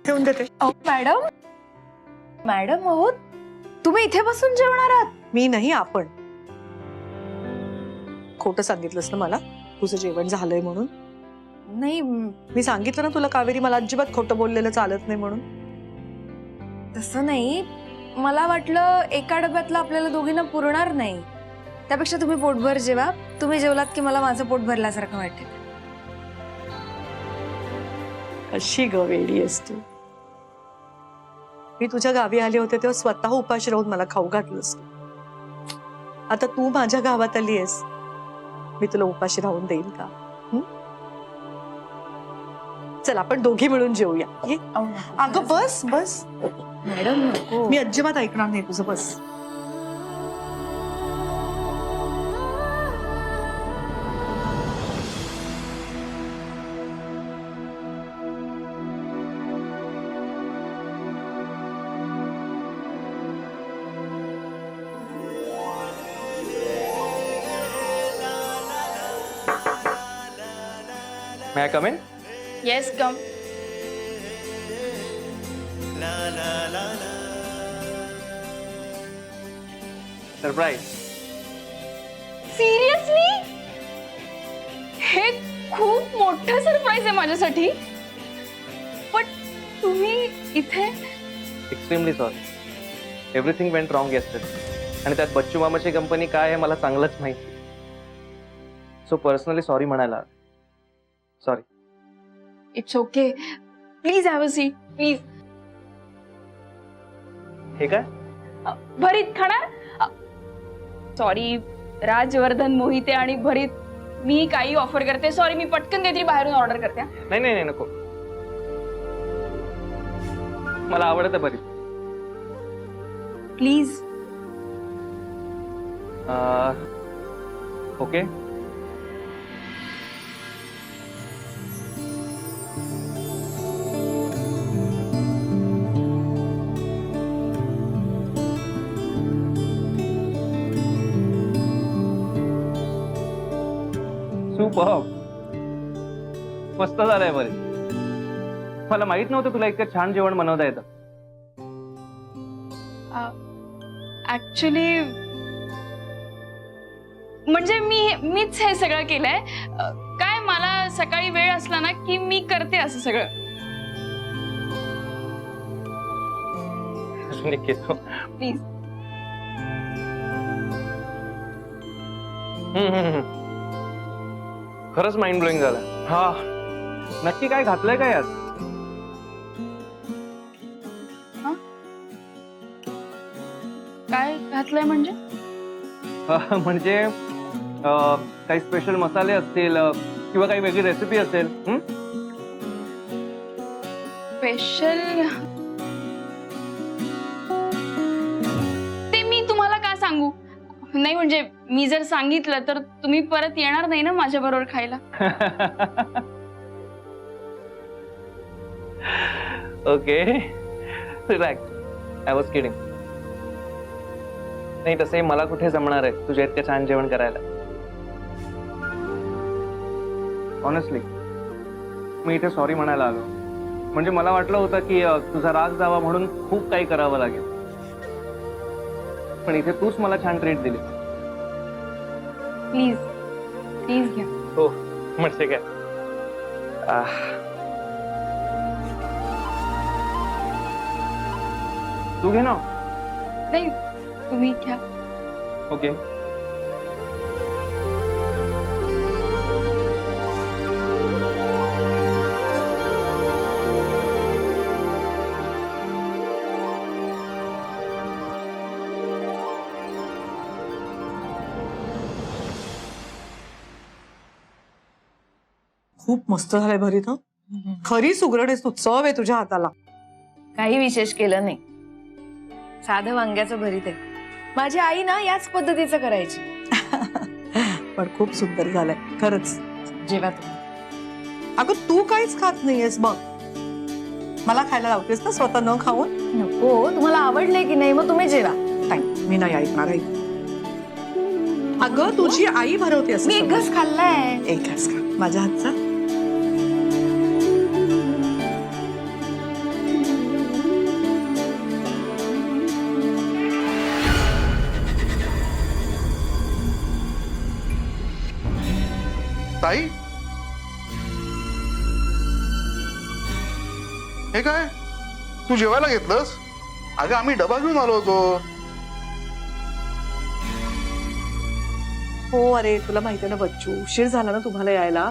ठेवून देते. Madam madam हो तुम्ही इथे बसून जेवणार आहात? मी नाही, आपण. खोटं सांगितलंस ना मला तुझं जेवण झालंय म्हणून? नाही मी सांगितलं ना तुला कावेरी, मला अजिबात खोटं बोललेलं चालत नाही म्हणून. तसं नाही, मला वाटलं एका डब्यातलं आपल्याला दोघींना पुरणार नाही, त्यापेक्षा तुम्ही पोटभर जेवा. तुम्ही जेवलात की मला माझं पोट भरल्यासारखं वाटेल. अशी ग वेडी आहेस तू. मी तुझ्या गावी आले होते तेव्हा स्वतः उपाशी राहून मला खाऊ घातलंस. आता तू माझ्या गावात आली आहेस, मी तुला उपाशी राहून देईन का? चल आपण दोघी मिळून जेवूया. ये. अगं बस बस. मॅडम नको. मी अजिबात ऐकणार नाही तुझं, बस. May I come in? Yes come. Surprise. Seriously हे खूप मोठं सरप्राईज आहे माझ्यासाठी. पण तुम्ही इथे? Extremely sorry. Everything went wrong yesterday. आणि त्यात बच्चू मामाची कंपनी काय आहे मला चांगलंच माहिती. सो पर्सनली सॉरी म्हणायला. Sorry. It's okay. Please have a seat please. हे काय? भरीत खाणार? सॉरी राजवर्धन, मोहिते आणि भरीत मी काही ऑफर करते. सॉरी मी पटकन काहीतरी बाहेरून ऑर्डर करते. नाही नाही नाही नको. मला आवडतं बरी. प्लीज. ओके. सुपर. मस्त झालंय बरे. मला माहित नव्हतं तुला इतकं छान जेवण बनवता येतं. ऍक्च्युली म्हणजे मीच हे सगळं केलंय. काय मला सकाळी वेळ असला ना की मी करते असं सगळं. प्लीज. खरंच माइंड ब्लोइंग झालं. हा नक्की काय घातलंय काय यात? काय घातलंय म्हणजे? म्हणजे काही स्पेशल मसाले असतील किंवा काही वेगळी रेसिपी असेल. स्पेशल ते मी तुम्हाला का सांगू? नाही म्हणजे मी जर सांगितलं तर तुम्ही परत येणार नाही ना माझ्या बरोबर खायला. Okay relax. I was kidding. नाही तसंही मला कुठे जमणार आहे तुझ्या इतकं छान जेवण करायला. ऑनेस्टली मी इथे सॉरी म्हणायला आलो. म्हणजे मला वाटलं होतं की तुझा राग जावा म्हणून खूप काही करावं लागेल, पण इथे तूच मला छान ट्रीट दिली. प्लीज प्लीज घ्या. हो म्हणजे काय. तू घे ना. नाही तुम्ही घ्या. ओके. खूप मस्त झालंय भरीत. खरी सुगरण उत्सव आहे तुझ्या हाताला. काही विशेष केलं नाही, साधं वांग्याचं भरीत आहे. माझी आई ना याच पद्धतीचं करायची. पण खूप सुंदर झालंय खरंच. जेवा तुम्ही. अगं तू काहीच खात नाहीयेस बघ. मला खायला लावतेस ना स्वतः न खाऊन? नको, तुम्हाला आवडलंय की नाही मग तुम्ही जेवा. नाही मी नाही ऐकणार. अगं तुझी आई भरवते असं. मी एक घास खाल्लाय. एक घास खा माझ्या हातचा. ताई, हे काय तू जेवायला घेतलंस? अगं आम्ही डबा घेऊन आलो होतो. हो अरे तुला माहिती आहे ना बच्चू, उशीर झाला ना तुम्हाला यायला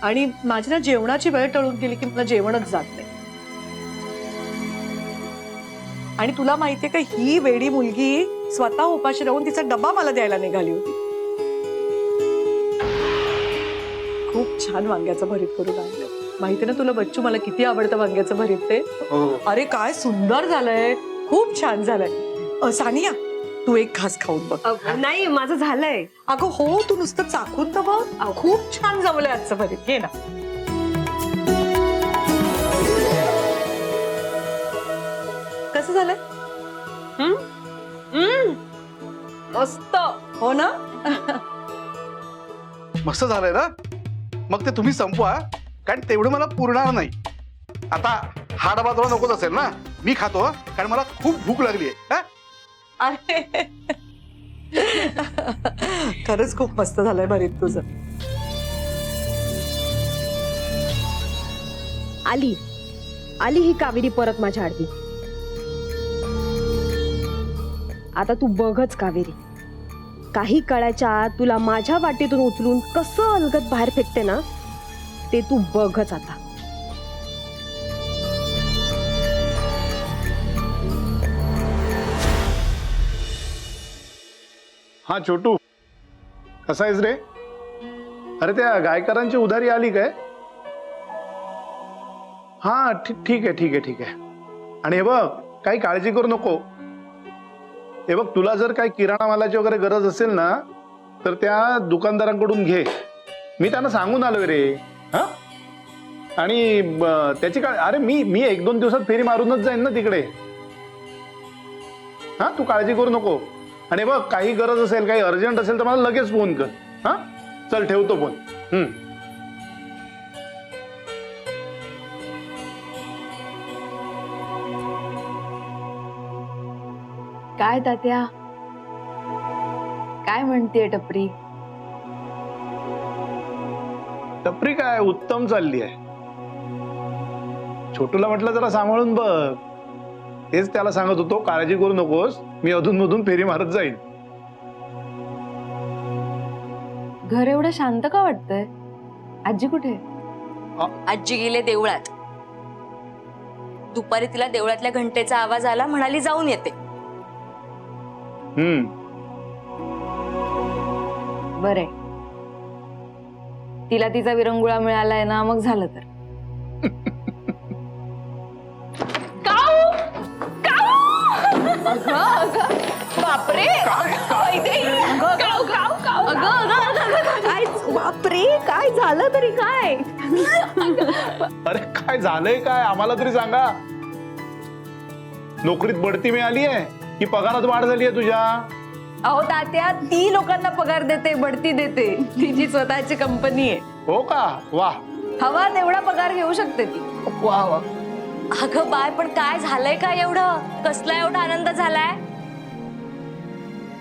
आणि माझी ना जेवणाची वेळ टळून गेली की मला जेवणच जात नाही. आणि तुला माहितीये का ही वेडी मुलगी स्वतः उपाशी राहून तिचा डबा मला द्यायला निघाली होती. खूप छान वांग्याचं भरीत करून आणलं. माहिती ना तुला बच्चू मला किती आवडतं वांग्याचं भरीत ते. अरे काय सुंदर झालंय, खूप छान झालंय. सानिया तू एक घास खाऊन बघ. नाही माझं झालंय. अगं हो तू नुसतं चाखून तर बघ, खूप छान जमलंय आजचं भरीत. घे ना. कसं झालंय? मस्त. हो ना. मस्त झालंय ना. मग ते तुम्ही संपवा, कारण तेवढं मला पुरणार नाही. आता हा डबा तुला नकोच असेल ना, मी खातो कारण मला खूप भूक लागली आहे. अरे खरंच खूप मस्त झालंय भरीत तुझं. आली आली ही कावेरी परत माझ्या आडवी. आता तू बघच कावेरी, काही काळाच्या आत तुला माझ्या वाटेतून उचलून कसं अलगत बाहेर फेकते ना, ते तू बघच आता. हा छोटू, कसा आहेस रे? अरे त्या गायकरांची उधारी आली काय? हा ठीक आहे ठीक आहे ठीक आहे. आणि हे बघ काही काळजी करू नको. हे बघ तुला जर काही किराणा मालाची वगैरे गरज असेल ना, तर त्या दुकानदारांकडून घे. मी त्यांना सांगून आलोय रे. हा आणि त्याची काय, अरे मी 1-2 दिवसात फेरी मारूनच जाईन ना तिकडे. हा तू काळजी करू नको. आणि बघ काही गरज असेल, काही अर्जंट असेल तर मला लगेच फोन कर. हा चल ठेवतो फोन. काय तात्या, काय म्हणतेय टपरी? टपरी काय उत्तम चालली आहे. छोटूला म्हटलं जरा सांभाळून बघ. तेच त्याला सांगत होतो, काळजी करू नकोस, मी अधूनमधून फेरी मारत जाईन. घर एवढं शांत का वाटतंय? आजी कुठे? आजी गेले देवळात. दुपारी तिला देवळातल्या घंटेचा आवाज आला, म्हणाली जाऊन येते. बरे, तिला तिचा विरंगुळा मिळालाय ना, मग झालं तर. बापरे बापरे काय झालं तरी काय? अरे काय झालंय काय, आम्हाला तरी सांगा. नोकरीत बढती मिळाली आहे की पगारात वाढ झाली आहे तुझ्या? अहो तात्या, ती लोकांना पगार देते, बढती देते. तिची स्वतःची कंपनी आहे. हो का? वा. हवा तेवढा पगार घेऊ शकते ती. वा वा. अगं बाय, पण काय झालंय का एवढं? कसला एवढा आनंद झालाय?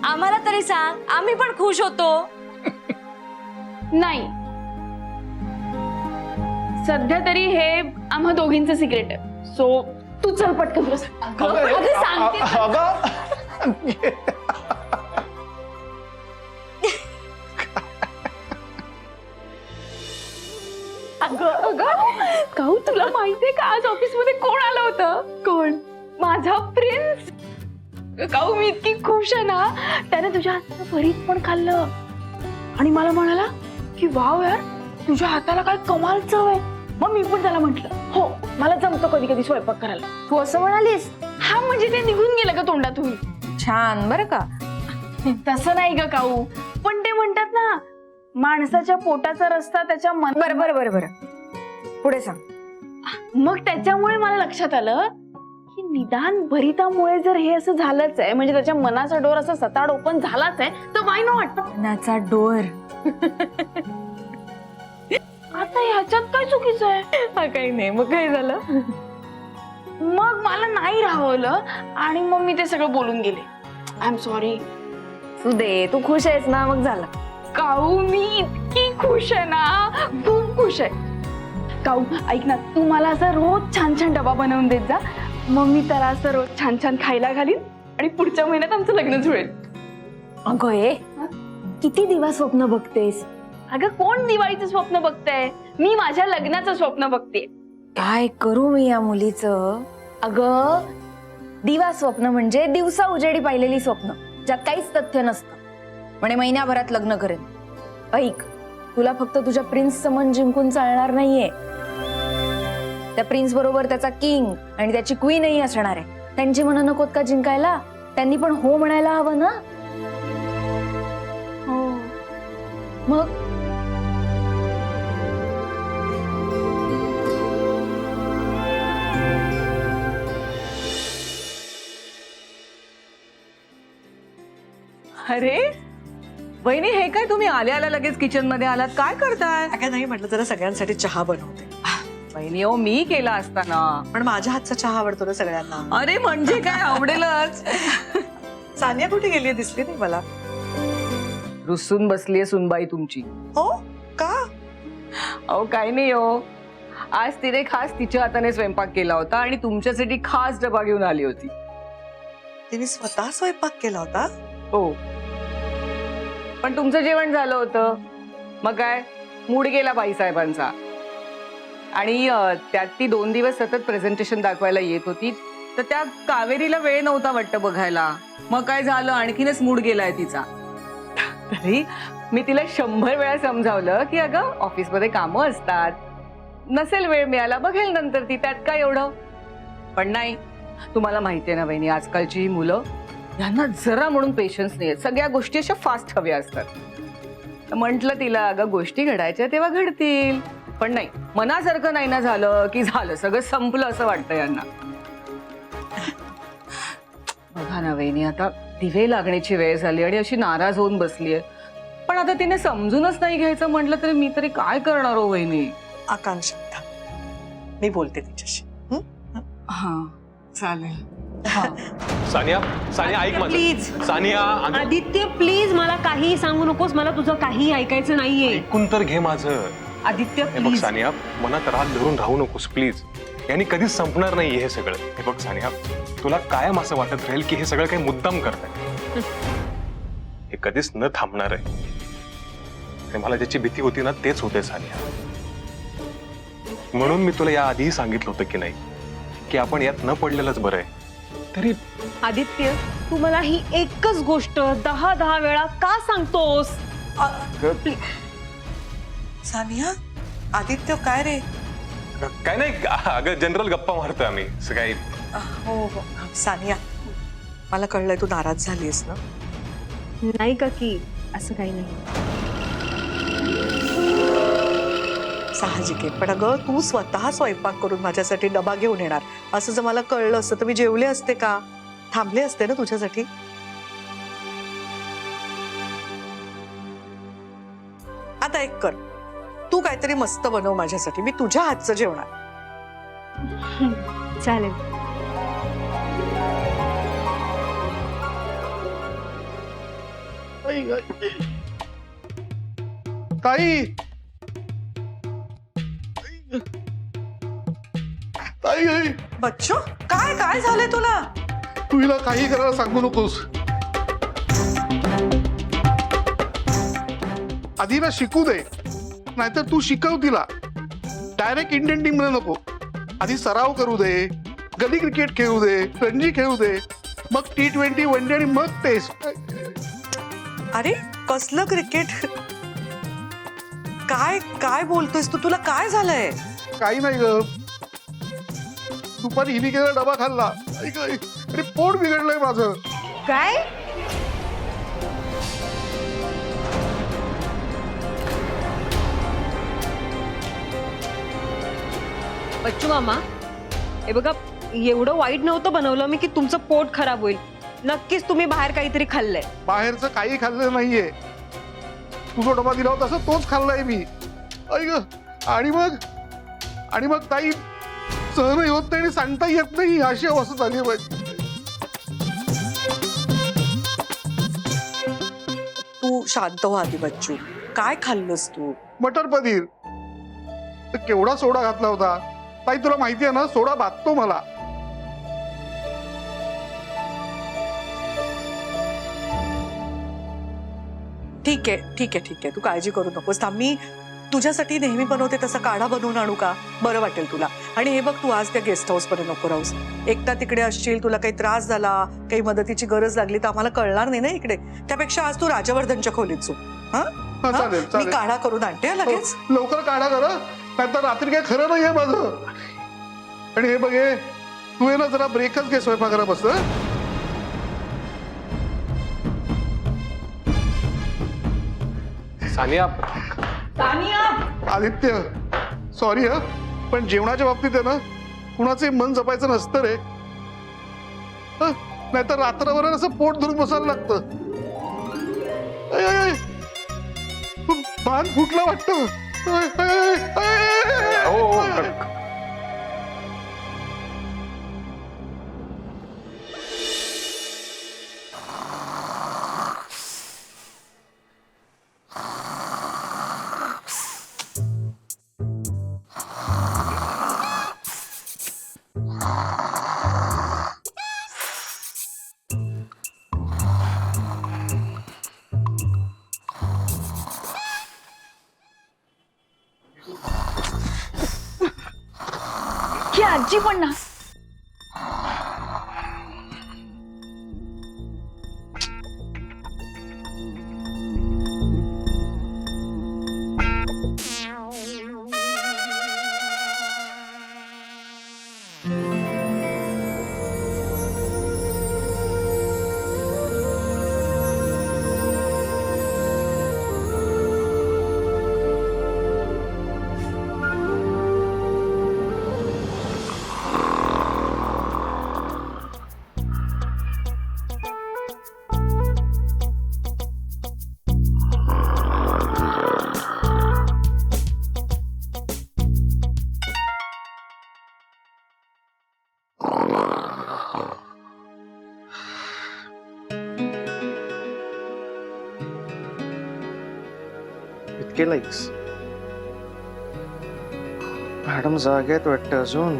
आम्हाला तरी सांग, आम्ही पण खुश होतो. नाही, सध्या तरी हे आम्हा दोघींचं सिक्रेट आहे. सो तू चल पटकन, तुला सांगते. काऊ, तुला माहितीये का आज ऑफिस मध्ये कोण आलं होतं? कोण? माझा प्रिन्स. काऊ, मी इतकी खुश आहे ना. त्याने तुझ्या हाताचं भरीत पण खाल्लं आणि मला म्हणाला की वाव यार, तुझ्या हाताला काय कमाल चव आहे. मग मी पण त्याला म्हंटल, हो मला जमतो कधी कधी स्वयंपाक करायला. तू असं म्हणालीस? हा म्हणजे ते निघून गेलं का तोंडातून. छान बरं का. तसं नाही ग काऊ, पण ते म्हणतात ना, माणसाच्या पोटाचा रस्ता त्याच्या मन. बरं बरं बरं बरं, पुढे सांग. मग त्याच्यामुळे मला लक्षात आलं की निदान भरितामुळे जर हे असं झालंच आहे, म्हणजे त्याच्या मनाचा डोर असा सताड ओपन झालाच आहे, तर वाय नॉट. मनाचा डोर. आता ह्याच्यात काय चुकीचं आहे? हा काही नाही, मग काय झालं? मग मला नाही राहवलं आणि मग मी ते सगळं बोलून गेले. I am sorry. तू दे, तू खुश आहेस ना, मग झालं. काऊ, मी इतकी खुश आहे ना, खूप खुश आहे. काऊ ऐक ना, तू मला असा रोज छान छान डबा बनवून देत जा, मग मी त्याला असं रोज छान छान खायला घालीन आणि पुढच्या महिन्यात आमचं लग्न जुळेल. अगं ए, किती दिवस स्वप्न बघतेस? अगं कोण दिवाळीचं स्वप्न बघतंय? मी माझ्या लग्नाचं स्वप्न बघते. काय करू मी या मुलीचं? अगं दिवा स्वप्न म्हणजे दिवसा उजेडी पाहिलेली स्वप्न, ज्यात काहीच तथ्य नसतं. म्हणे महिन्याभरात लग्न करेन. ऐक, तुला फक्त तुझ्या प्रिन्सचं मन जिंकून चालणार नाहीये. त्या प्रिन्स बरोबर त्याचा किंग आणि त्याची क्वीनही असणार आहे. त्यांची मनं नकोत का जिंकायला? त्यांनी पण हो म्हणायला हवं ना. हो. मग अरे वहिनी, हे काय तुम्ही आल्या आल्या लगेच किचन मध्ये आलात? काय करताय? अगं नाही, म्हटलं जरा सगळ्यांसाठी चहा बनवते. वहिनी हो, मी केला असताना. पण माझ्या हातचा चहा आवडतो ना सगळ्यांना. अरे म्हणजे काय, आवडेलच. सानिया कुठे गेली, दिसली नाही मला. रुसून बसलीये सुनबाई तुमची. हो का? अहो काय नाही हो, आज तिने खास तिच्या हाताने स्वयंपाक केला होता आणि तुमच्यासाठी खास डबा घेऊन आली होती. तिने स्वतः स्वयंपाक केला होता? हो, पण तुमचं जेवण झालं होतं. मग काय, मूड गेला बाईसाहेबांचा. आणि त्यात ती 2 दिवस सतत प्रेझेंटेशन दाखवायला येत होती, तर त्या कावेरीला वेळ नव्हता वाटतं बघायला. मग काय झालं, आणखीनच मूड गेलाय तिचा. तरी मी तिला 100 वेळा समजावलं की अगं ऑफिसमध्ये कामं असतात, नसेल वेळ मिळाला बघेल नंतर ती, त्यात काय एवढं. पण नाही, तुम्हाला माहितीये ना वहिनी, आजकालची ही मुलं, यांना जरा म्हणून पेशन्स नाही, सगळ्या गोष्टी अशा फास्ट हव्या असतात. म्हटलं तिला अगं गोष्टी घडायच्या तेव्हा घडतील, पण नाही, मनासारखं नाही ना झालं की झालं, सगळं संपलं असं वाटतं यांना. बघा ना वहिनी, आता दिवे लागण्याची वेळ झाली आणि अशी नाराज होऊन बसलीये. पण आता तिने समजूनच नाही घ्यायचं म्हटलं तरी मी तरी काय करणार हो वहिनी. आकांक्षा, मी बोलते तिच्याशी. हा चालेल. सानिया, सानिया ऐक माझं. प्लीज सानिया, आदित्य, प्लीज मला काही सांगू नकोस. मला तुझं काही ऐकायचं नाहीये. ऐकून तर घे माझं. आदित्य हे बघ प्लीज. सानिया, मनात राग धरून राहू नकोस प्लीज. यांनी कधीच संपणार नाही हे सगळं. हे बघ सानिया, तुला कायम असं वाटत राहील की हे सगळं काही मुद्दाम करताय. हे कधीच न थांबणार आहे. आणि मला ज्याची भीती होती ना, तेच होते सानिया. म्हणून मी तुला याआधीही सांगितलं होतं की नाही, की आपण यात न पडलेलंच बरं आहे. तरी आदित्य, तू मला ही एकच गोष्ट 10 वेळा का सांगतोस? सानिया, आदित्य काय रे? काय नाही, अगं जनरल गप्पा मारतोय आम्ही काही. हो हो. सानिया, मला कळलंय तू नाराज झालीस ना. नाही का की असं काही नाही. साहजिक आहे, पण अगं तू स्वतः स्वयंपाक करून माझ्यासाठी डबा घेऊन येणार असं जर मला कळलं असतं तर मी जेवले असते का? थांबले असते ना तुझ्यासाठी. आता एक कर, तू काहीतरी मस्त बनव माझ्यासाठी, मी तुझ्या हातचं जेवणार. चालेल. ताई, ताई, ताई, बच्चू, काय काय झालंय तुला? तू हिला काही करायला सांगू नकोस. आधी ना शिकू दे, नाहीतर तू शिकव तिला. डायरेक्ट इंडियन टीम मध्ये नको. आधी सराव करू दे, गली क्रिकेट खेळू दे, रणजी खेळू दे, मग T20, वनडे आणि मग टेस्ट. अरे कसलं क्रिकेट? काय काय बोलतोयस तू? तुला काय झालंय? काही नाही ग, दुपारी हिने केलेला डबा खाल्ला. ऐक, अरे पोट बिघडलंय माझं. काय? बच्चू मामा, हे बघा, एवढं वाईट नव्हतं बनवलं मी की तुमचं पोट खराब होईल. नक्कीच तुम्ही बाहेर काहीतरी खाल्लंय. बाहेरचं काही खाल्लं नाहीये. तुझा डबा दिला होता असं तोच खाल्लाय मी. ऐक, आणि मग ताई सहनही होत नाही आणि सांगता येत नाही, अशी अवस्था झाली माझी. तू शांत हो आधी बच्चू. काय खाल्लंस तू? मटर पनीर. तर केवढा सोडा घातला होता ताई, तुला माहिती आहे ना, सोडा भाजतो मला. ठीक आहे ठीक आहे ठीक आहे, तू काळजी करू नकोस. थांब, मी तुझ्यासाठी नेहमी बनवते तसा काढा बनवून आणू का? बरं वाटेल तुला. आणि हे बघ, तू आज त्या गेस्ट हाऊस मध्ये नको राहूस. एकटा तिकडे असशील, तुला काही त्रास झाला, काही मदतीची गरज लागली तर आम्हाला कळणार नाही ना इकडे. त्यापेक्षा आज तू राजवर्धनच्या खोलीत झोप. हा, चालेल मी चालेल. काढा करून आणते लगेच. लवकर काढा करा, नाहीतर रात्री काय खरं नाहीये माझं. आणि हे बघ, हे तू ये ना, जरा ब्रेकच घे स्वयंपाकाला बस. सानिया, आदित्य, सॉरी हा, पण जेवणाच्या बाबतीत आहे ना, कुणाचे मन जपायचं नसतं रे. नाहीतर रात्रभर असं पोट धरून बसायला लागतं. ऐ, ऐ, ऐ. भान फुटलं वाटतं. ऐ, ऐ, ऐ, हो, ऐ. ही आजी पण ना. इतके लाईक्स. मॅडम जागे आहेत वाटतं अजून.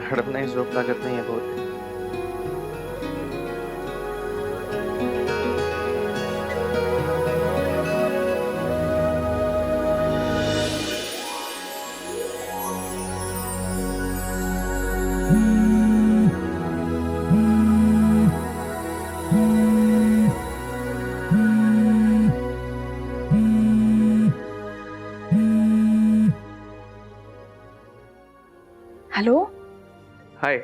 मॅडम नाही, झोप लागत नाहीये बहुत. हॅलो, हाय.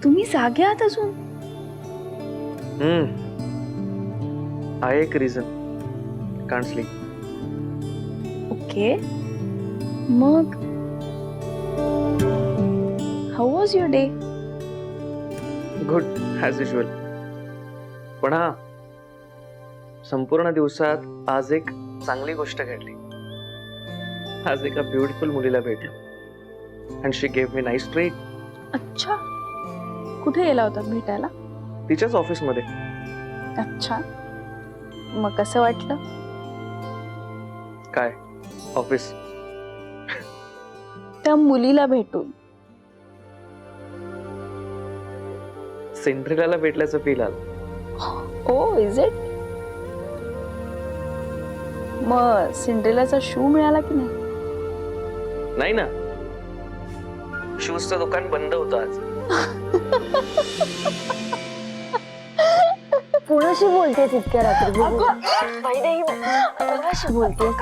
तुम्ही जागे आहात अजून? आहे एक रिझन. Can't sleep. ओके, मग how was your day? Good as usual. पण हा, संपूर्ण दिवसात आज एक चांगली गोष्ट घडली. आज एका ब्युटिफुल मुलीला भेटलो and she gave me nice treat. अच्छा, कुठे गेला होता भेटायला? तिच्याच ऑफिसमध्ये. अच्छा, मग कसं वाटलं? काय ऑफिस? त्या मुलीला भेटून. सिंड्रेलाला भेटल्याचं फील आलं. ओ, इज इट? मग सिंड्रेलाचा शू मिळाला की नाही? नाही ना, शूजचं दुकान बंद होतं आज. कोणाशी बोलतेस इतक्या रात्री? कोणाशी बोलतेस?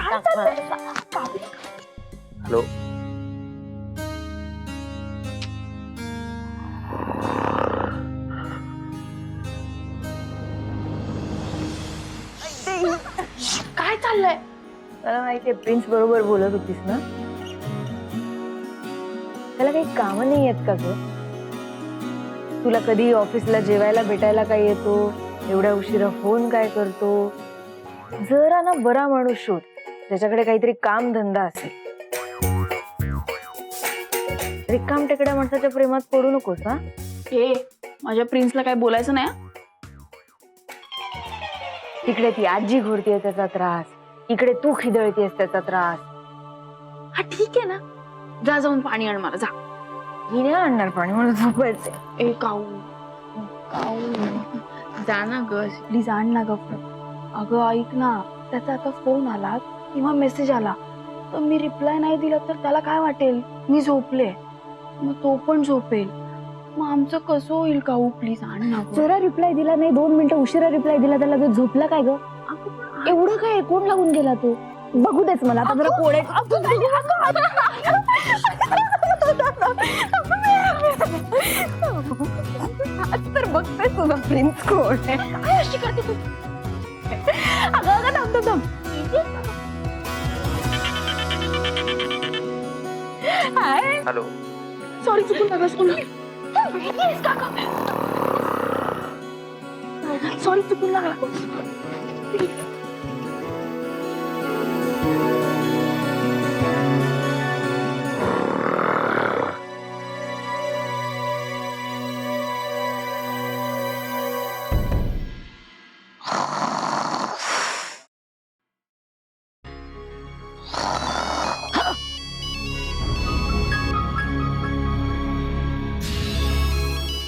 हॅलो. काय चाललंय? मला माहितीये, प्रिन्स बरोबर बोलत होतीस ना. त्याला काही कामं नाही आहेत का ग? तुला कधी ऑफिसला जेवायला भेटायला काय येतो? एवढ्या उशिरा फोन काय करतो? जरा ना बरा माणूस शोध, त्याच्याकडे काहीतरी काम धंदा असेल. रिकाम टेकड्या माणसाच्या प्रेमात पडू नकोस हा. हे माझ्या प्रिन्सला काय बोलायचं नाही हं? तिकडे ती आजी घोरतीये त्याचा त्रास, इकडे तू खिदळतीयस त्याचा त्रास. हा ठीक आहे ना, जा जाऊन पाणी आण मला, जा. ही नाही आणणार पाणी, मला झोपायचंय. ए काऊ काऊ जा ना ग, प्लीज आण ना ग. अगं ऐक ना, त्याचा आता फोन आला किंवा मेसेज आला तर मी रिप्लाय नाही दिला तर त्याला काय वाटेल मी झोपले, मग तो पण झोपेल, मग आमचं कसं होईल काऊ? प्लीज आण ना ग. जरा रिप्लाय दिला नाही, 2 मिनिटं उशिरा रिप्लाय दिला तर लगेच झोपला काय ग? एवढं काय कोण लागून गेला तू? बघू देच मला आता जरा कोडे. तर बघतेस तुझा प्रिन्स कोण आहे. काय अशी करते तू? अगं अगं थांब थांब थांब. हाय. हॅलो. सॉरी चुकून लागला, सॉरी चुकून लागला.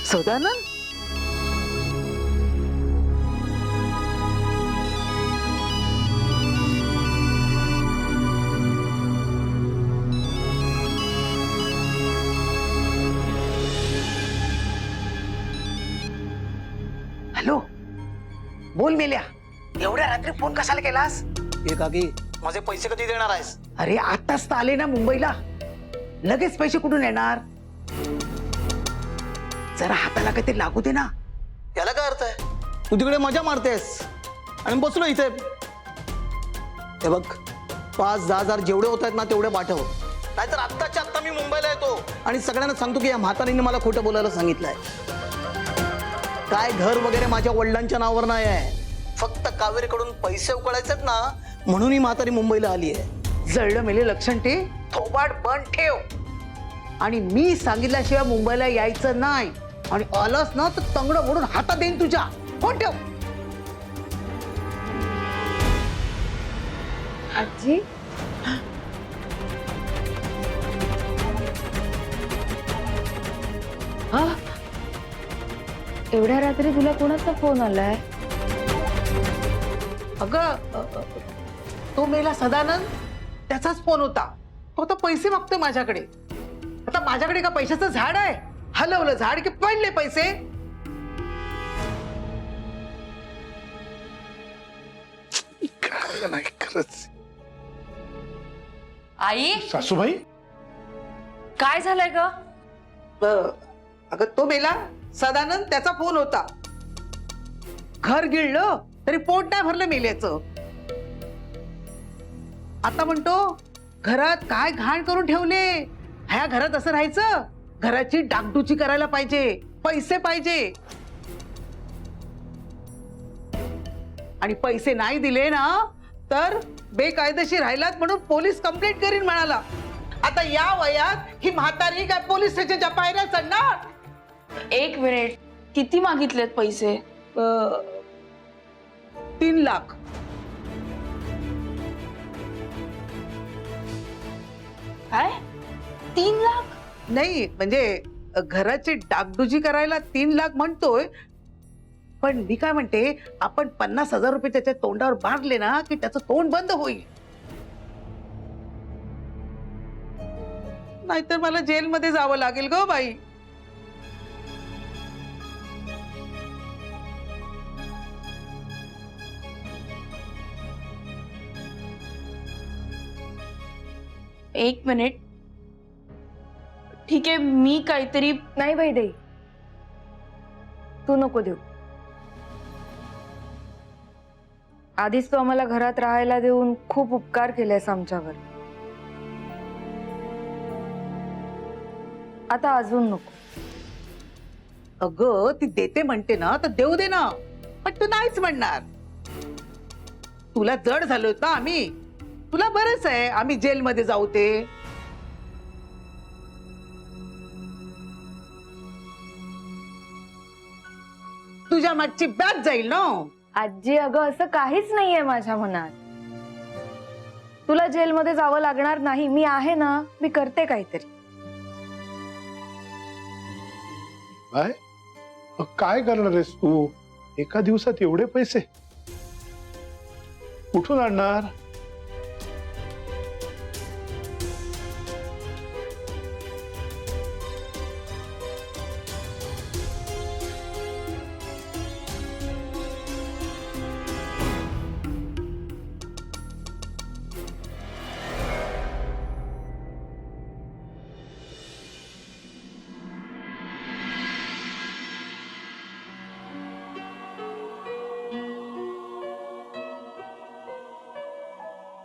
सदानंद, हॅलो, बोल मेल्या. एवढ्या रात्री फोन कशाला केलास? हे काकी, माझे पैसे कधी देणार आहेस? अरे आताच तर आले ना मुंबईला, लगेच पैसे कुठून येणार? जरा हाताला काहीतरी लागू दे ना. त्याला काय अर्थ आहे? तू तिकडे मजा मारतेस आणि बसलो इथे. हे बघ, 5-10 हजार जेवढे होत आहेत ना तेवढे पाठव, नाहीतर आत्ताच्या आत्ता मी मुंबईला येतो आणि सगळ्यांना सांगतो की या म्हातारीने मला खोटं बोलायला सांगितलंय. काय घर वगैरे माझ्या वडिलांच्या नावावर नाही आहे, फक्त कावेरीकडून पैसे उकळायचेत ना म्हणून ही म्हातारी मुंबईला आली आहे. जळलं मेले लक्षण ते थोबाड बंद ठेव, आणि मी सांगितल्याशिवाय मुंबईला यायचं नाही, आणि आलंच ना तर तंगड मोडून हातात देईन तुझ्या. फोन ठेव. आजी एवढ्या रात्री तुला कोणाचा फोन आलाय? अगं तो मेला सदानंद, त्याचाच फोन होता. तो आता पैसे मागतोय माझ्याकडे. आता माझ्याकडे का पैशाचं झाड आहे? हलवलं झाड की पडले पैसे. काय नाही खरंच. आई सासूबाई, काय झालंय ग? अगं तो मेला सदानंद, त्याचा फोन होता. घर गिळलं तरी पोट नाही भरलं मेल्याचं. आता म्हणतो घरात काय घाण करून ठेवले, ह्या घरात असं राहायचं? घराची डागडुची करायला पाहिजे, पैसे पाहिजे. आणि पैसे नाही दिले ना तर बेकायदेशीर राहिलात म्हणून पोलीस कंप्लेंट करीन म्हणाला. आता या वयात ही म्हातारी काय पोलीस स्टेशनच्या पायऱ्या चढणार? 1 मिनिट, किती मागितलेत पैसे? 3 लाख. काय 3 लाख? नाही म्हणजे घराची डागडुजी करायला 3 लाख म्हणतोय, पण मी काय म्हणते, आपण 50,000 रुपये त्याच्या तोंडावर मारले ना की त्याचं तोंड बंद होईल. नाहीतर मला जेलमध्ये जावं लागेल ग बाई. एक मिनिट, ठीक आहे, मी काहीतरी. नाही बाई देई, तू नको देऊ. आधीच तू आम्हाला घरात राहायला देऊन खूप उपकार केलेस आमच्यावर, आता अजून नको. अगं ती देते म्हणते ना तर देऊ दे ना, पण तू नाहीच म्हणणार. तुला जड झालो ना आम्ही, तुला बरंच आहे आम्ही जेलमध्ये जाऊ ते. तुझ्या मागची बॅच जाईल ना. आजी अगं असं काहीच नाहीये माझ्या मनात. तुला जेलमध्ये जावं लागणार नाही, मी आहे ना, मी करते काहीतरी. काय काय करणार आहेस तू? एका दिवसात एवढे पैसे कुठून आणणार?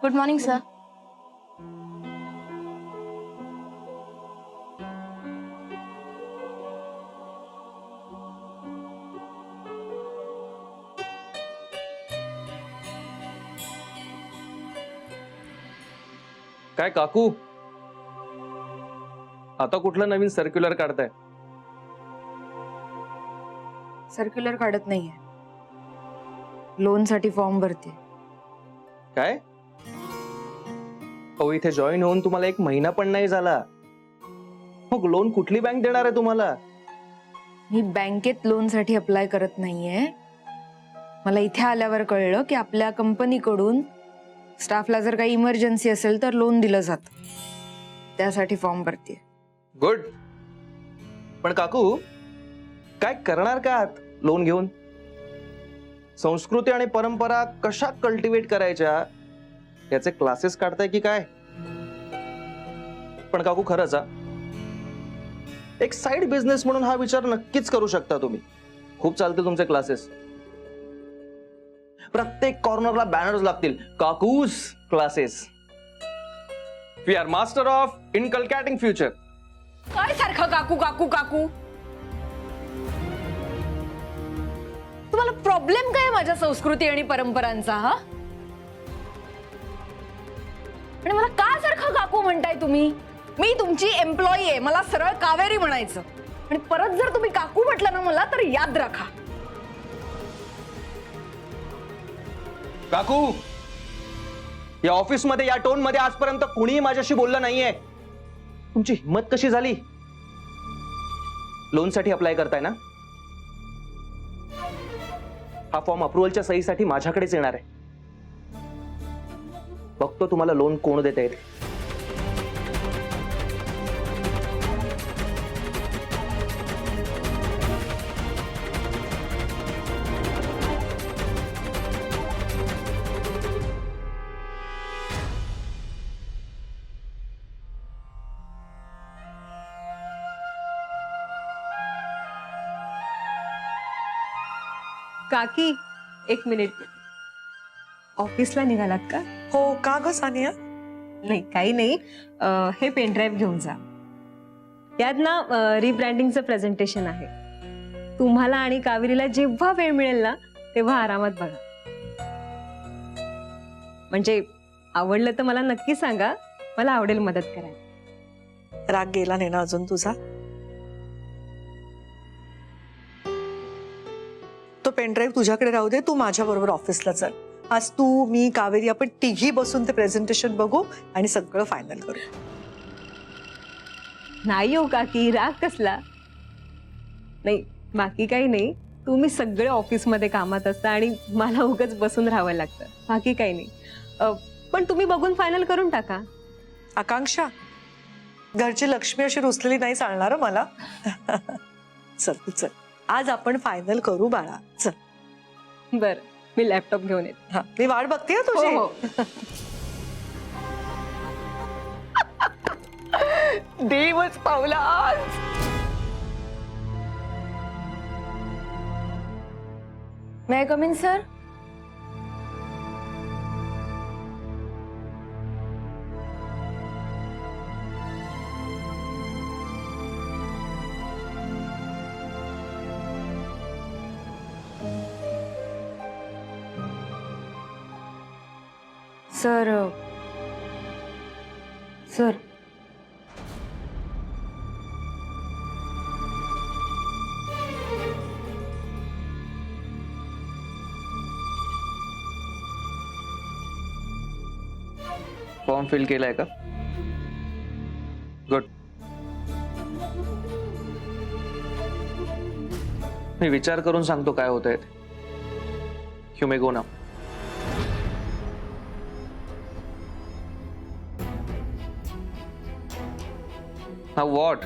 Good morning sir. काय काकू, आता कुठलं नवीन सर्क्युलर काढताय? सर्क्युलर काढत नाहीये, लोन साठी फॉर्म भरते. काय? अहो इथे जॉईन होऊन तुम्हाला 1 महिना पण नाही झाला, मग लोन कुठली बँक देणार आहे तुम्हाला? मी बँकेत लोन साठी अप्लाय करत नाहीये. मला इथे आल्यावर कळलं की आपल्या कंपनीकडून स्टाफला जर काही इमर्जन्सी असेल तर लोन दिलं जात, त्यासाठी फॉर्म भरते. गुड. पण काकू काय करणार का आहात लोन घेऊन? संस्कृती आणि परंपरा कशा कल्टिवेट करायच्या याचे क्लासेस काढताय की काय? पण काकू खरंच एक साइड बिझनेस म्हणून हा विचार नक्कीच करू शकता तुम्ही. खूप चालते तुमचे क्लासेस. प्रत्येक कॉर्नरला बॅनर्स लागतील, काकूस classes. We are master of inculcating future. काय सारखं काकू काकू काकू? तुम्हाला प्रॉब्लेम काय माझ्या संस्कृती आणि परंपरांचा? हा, आणि मला का सारखं काकू म्हणताय तुम्ही? मी तुमची एम्प्लॉई आहे, मला सरळ कावेरी म्हणायचं. आणि परत जर तुम्ही काकू म्हटलं ना मला, तर याद राखा. काकू, या ऑफिस मध्ये या टोन मध्ये आजपर्यंत कोणीही माझ्याशी बोललं नाहीये. तुमची हिम्मत कशी झाली? लोन साठी अप्लाय करताय ना? हा फॉर्म अप्रुव्हलच्या सहीसाठी माझ्याकडेच येणार आहे. बघतो तुम्हाला लोन कोण देत आहे. काकी, 1 मिनिट. ऑफिसला निघालात का? हो का ग सानिया? नाही, काही नाही. हे पेनड्राईव्ह घेऊन जा. यात ना रिब्रँडिंगचं प्रेझेंटेशन आहे. तुम्हाला आणि कावेरीला जेव्हा वेळ मिळेल ना तेव्हा आरामात बघा. म्हणजे आवडलं तर मला नक्की सांगा, मला आवडेल मदत करायला. राग गेला नाही ना अजून तुझा? तो पेनड्राईव्ह तुझ्याकडे राहू दे, तू माझ्या बरोबर ऑफिसला चल. आज तू, मी, कावेरी आपण तिघी बसून ते प्रेझेंटेशन बघू आणि सगळं फायनल करू. नाही हो काकी, राग कसला? नाही, बाकी काही नाही. तुम्ही सगळे ऑफिसमध्ये कामात असता आणि मला उगाच बसून राहावं लागतं, बाकी काही नाही. पण तुम्ही बघून फायनल करून टाका. आकांक्षा, घरची लक्ष्मी अशी रुसलेली नाही चालणार मला. चल तू चल, आज आपण फायनल करू बाळा. चल. बरं, मी लॅपटॉप घेऊन येते. हा, मी वाट बघते तुझी. हो. देवच पावला आज. May I come in sir? Sir, form fill केलाय का? गुड. मी विचार करून सांगतो काय होत आहे. You may go now. हा व्हॉट?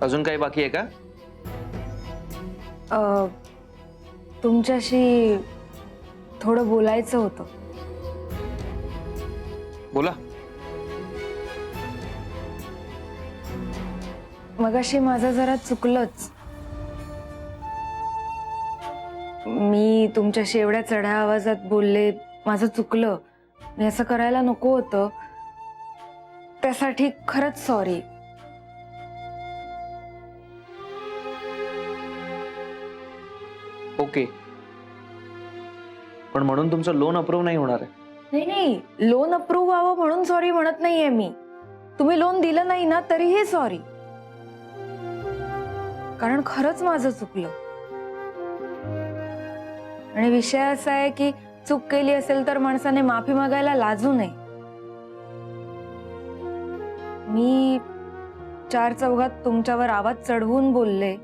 अजून काही बाकी आहे का? तुमच्याशी थोडं बोलायचं होतं. बोला. मगाशी माझं जरा चुकलंच. मी तुमच्याशी एवढ्या चढ्या आवाजात बोलले, माझं चुकलं. मी असं करायला नको होतं. त्यासाठी खरंच सॉरी. ओके. पण म्हणून तुमचं लोन अप्रूव्ह नाही होणार आहे. नाही नाही, लोन अप्रूव्ह व्हावं म्हणून सॉरी म्हणत नाहीये मी. तुम्ही लोन दिलं नाही ना तरीही सॉरी. कारण खरंच माझं चुकलं. आणि विषय असा आहे की चूक केली असेल तर माणसाने माफी मागायला लाजू नये. मी चार चौघात तुमच्यावर आवाज चढवून बोलले,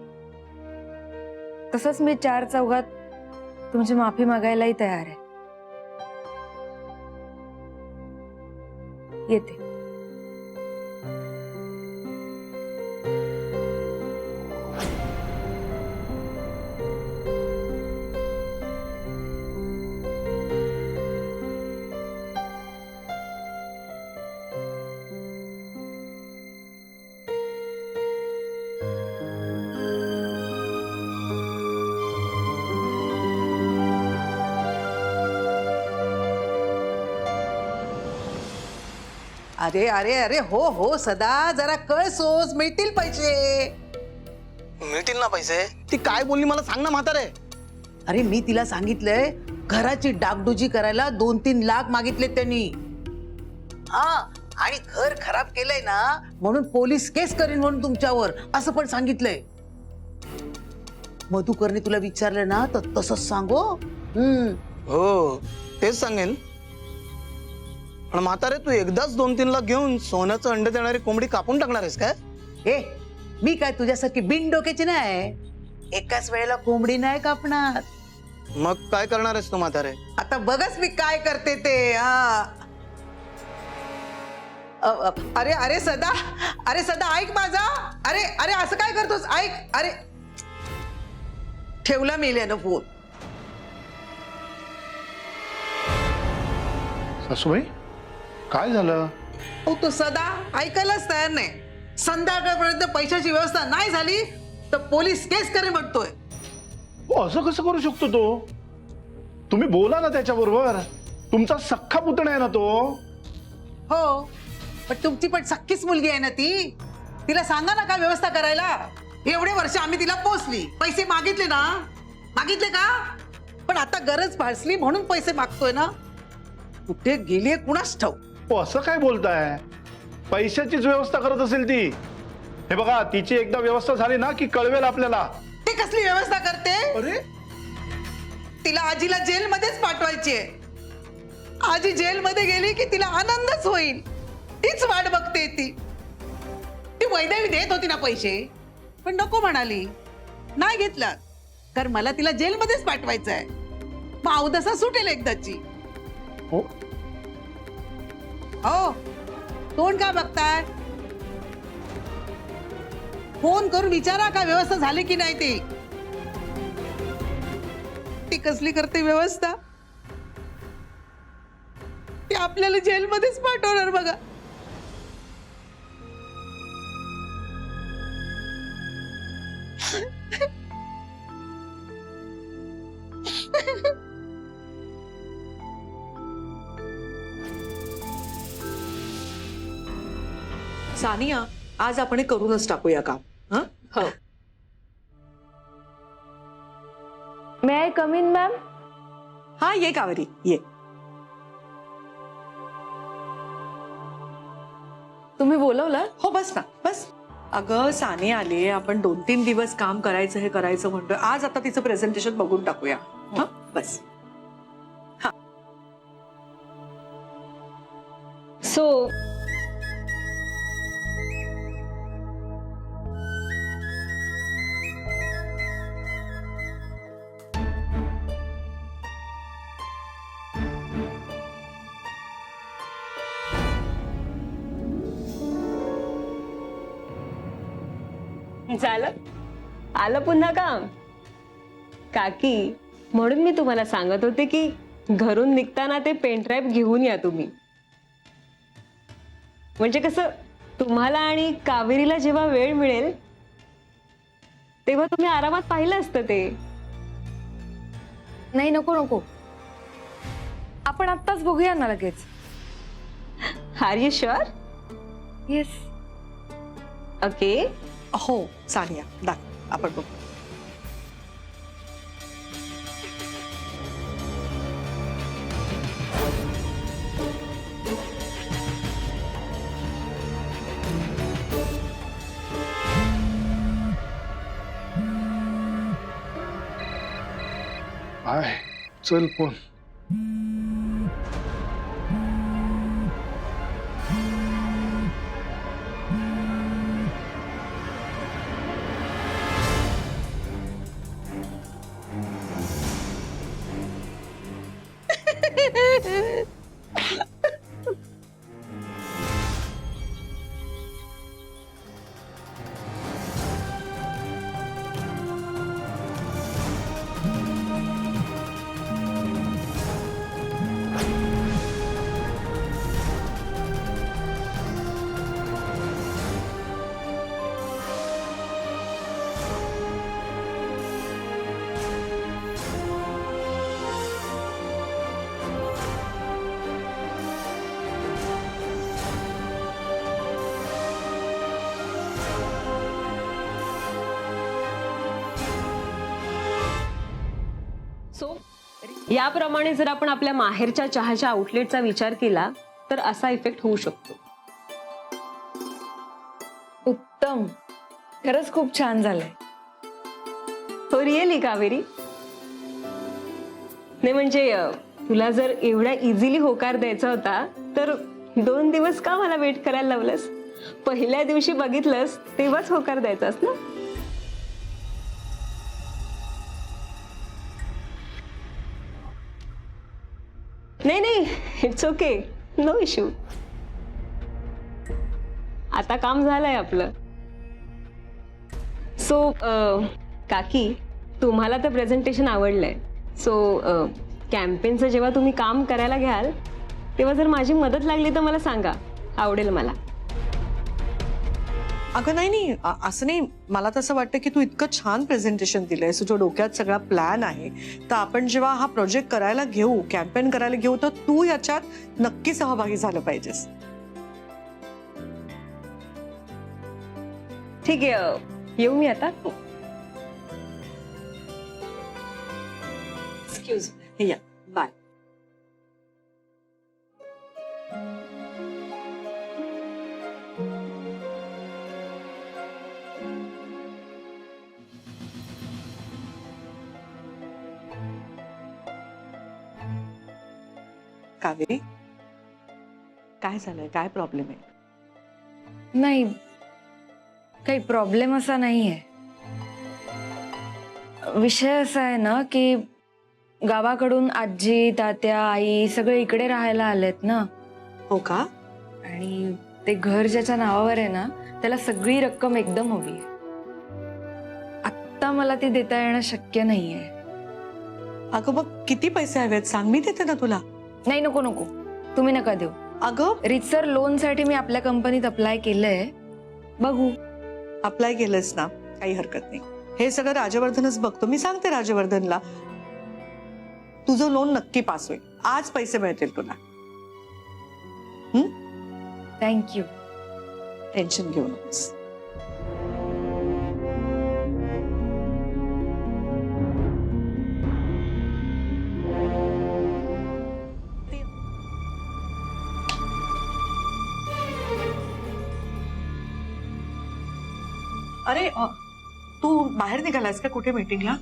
तसंच मी चार चौघात तुमची माफी मागायलाही तयार आहे. येते. अरे अरे अरे हो हो सदा जरा कळ सोस, मिळतील पैसे. मिळतील ना पैसे? ती काय बोलली मला सांग ना म्हातारे. अरे मी तिला सांगितलंय घराची डागडुजी करायला 2-3 लाख मागितले त्यांनी. हा, आणि घर खराब केलंय ना म्हणून पोलीस केस करीन म्हणून तुमच्यावर, असं पण सांगितलंय. मधुकरने तुला विचारलं ना तर तसंच सांगो. हो तेच सांगेन. पण म्हातारे तू एकदाच 2-3 लाख घेऊन सोन्याचं अंड देणारी कोंबडी कापून टाकणार आहेस काय? ए मी काय तुझ्यासारखी बिन डोक्याची नाही. एकाच वेळेला कोंबडी नाही कापणार. मग काय करणार आहेस तू म्हातारे? आता बघच मी काय करते ते. अरे अरे सदा, अरे सदा ऐक माझा. अरे अरे असं काय करतोस? ऐक. अरे ठेवला मेल्यानं फोन. सासूबाई काय झालं? हो तो सदा ऐकायलाच तयार नाही. संध्याकाळपर्यंत पैशाची व्यवस्था नाही झाली तर पोलीस केस करे म्हणतोय. असं कसं करू शकतो तो? तुम्ही बोला ना त्याच्याबरोबर. तुमचा सख्खा पुतणा आहे ना तो. हो पण तुमची पण सख्खीच मुलगी आहे ना ती. तिला सांगा ना काय व्यवस्था करायला. एवढे वर्ष आम्ही तिला पोसली, पैसे मागितले ना. मागितले का? पण आता गरज भासली म्हणून पैसे मागतोय ना. कुठे गेली कुणाच ठाऊ. असं काय बोलताय? पैशाचीच व्यवस्था करत असेल ती. हे बघा तिची एकदा व्यवस्था झाली ना की कळवेल आपल्याला. ती कसली व्यवस्था करते? अरे तिला आजीला जेलमध्येच पाठवायची आहे. आजी जेलमध्ये गेली की तिला आनंदच होईल. तीच वाट बघते ती. ती वैदेवी देत होती ना पैसे, पण नको म्हणाली, नाही घेतला. कारण मला तिला जेलमध्येच पाठवायचं आहे. मग अवदसा सुटेल एकदाची. हो हो तोंड का बघताय? फोन करून विचारा का व्यवस्था झाली की नाही ती. ती कसली करते व्यवस्था. ती आपल्याला जेलमध्येच पाठवणार बघा. सानिया आज आपण हे करूनच टाकूया काम. हं? हो. मे आय कम इन मॅम? हा ये कावेरी ये. तुम्ही बोलवलं? हो बस ना बस. अगं साने आले, आपण 2-3 दिवस काम करायचं हे करायचं म्हणतोय. आज आता तिचं प्रेझेंटेशन बघून टाकूया. हं? बस. सो झालं आलं पुन्हा काम काकी. म्हणून मी तुम्हाला सांगत होते की घरून निघताना ते पेनड्राईव्ह घेऊन या तुम्ही. म्हणजे कसं तुम्हाला आणि कावेरीला जेव्हा वेळ मिळेल तेव्हा तुम्ही आरामात पाहिलं असतं ते. नाही नको नको, आपण आत्ताच बघूया ना लगेच. Are you sure? Yes. Okay. हो सानिया, आपण बघू. आय चल फोन. सो याप्रमाणे जर आपण आपल्या माहेरच्या चहाच्या आउटलेटचा विचार केला तर असा इफेक्ट होऊ शकतो. उत्तम, खरंच खूप छान झालंय. हो रिअली कावेरी. नाही म्हणजे तुला जर एवढा इझिली होकार द्यायचा होता तर 2 दिवस का मला वेट करायला लावलंस? पहिल्या दिवशी बघितलंस तेव्हाच होकार द्यायचास ना. नाही नाही, इट्स ओके, नो इश्यू. आता काम झालंय आपलं. सो काकी, तुम्हाला तर प्रेझेंटेशन आवडलंय. सो कॅम्पेनचं जेव्हा तुम्ही काम करायला घ्याल तेव्हा जर माझी मदत लागली तर मला सांगा, आवडेल मला. अगं नाही, असं नाही. मला तसं वाटतं की तू इतकं छान प्रेझेंटेशन दिलंयस, तुझ्या डोक्यात सगळा प्लॅन आहे. तर आपण जेव्हा हा प्रोजेक्ट करायला घेऊ, कॅम्पेन करायला घेऊ, तर तू याच्यात नक्की सहभागी झालं पाहिजेस. ठीक आहे, येऊ मी आता. एक्सक्यूज मी, या बाय. कावेरी, काय झालंय? काय प्रॉब्लेम आहे? नाही, काही प्रॉब्लेम असा नाहीये. विषय असा आहे ना की गावाकडून आजी, तात्या, आई सगळे इकडे राहायला आलेत ना. हो का? आणि ते घर ज्याच्या नावावर आहे ना त्याला सगळी रक्कम एकदम हवी आहे. आत्ता मला ती देता येणं शक्य नाहीये. अगं मग किती पैसे हवेत सांग, मी देते ना तुला. नाही नको नको, तुम्ही नका देऊ. अगं रितसर लोन साठी मी आपल्या कंपनीत अप्लाय केलंय, बघू. अप्लाय केलंस ना, काही हरकत नाही. हे सगळं राजवर्धनच बघतो. मी सांगते राजवर्धनला, तुझं लोन नक्की पास होईल. आज पैसे मिळतील तुला. थँक्यू. टेन्शन घेऊ नकोस. अरे तू बाहेर निघालास का कुठे मीटिंगला?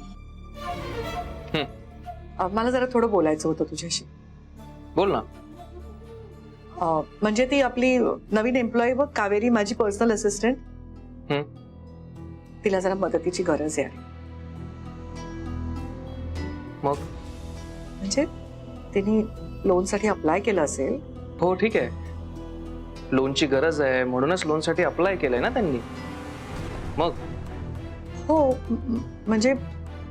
मला जरा थोडं बोलायचं होतं तुझ्याशी. बोल ना. म्हणजे ती आपली नवीन एम्प्लॉई बघ कावेरी, माझी पर्सनल असिस्टंट, तिला जरा मदतीची गरज आहे. मग म्हणजे तिने लोनसाठी अप्लाय केलं असेल. हो ठीक आहे, लोनची गरज आहे म्हणूनच लोनसाठी अप्लाय केलंय ना त्यांनी. मग हो म्हणजे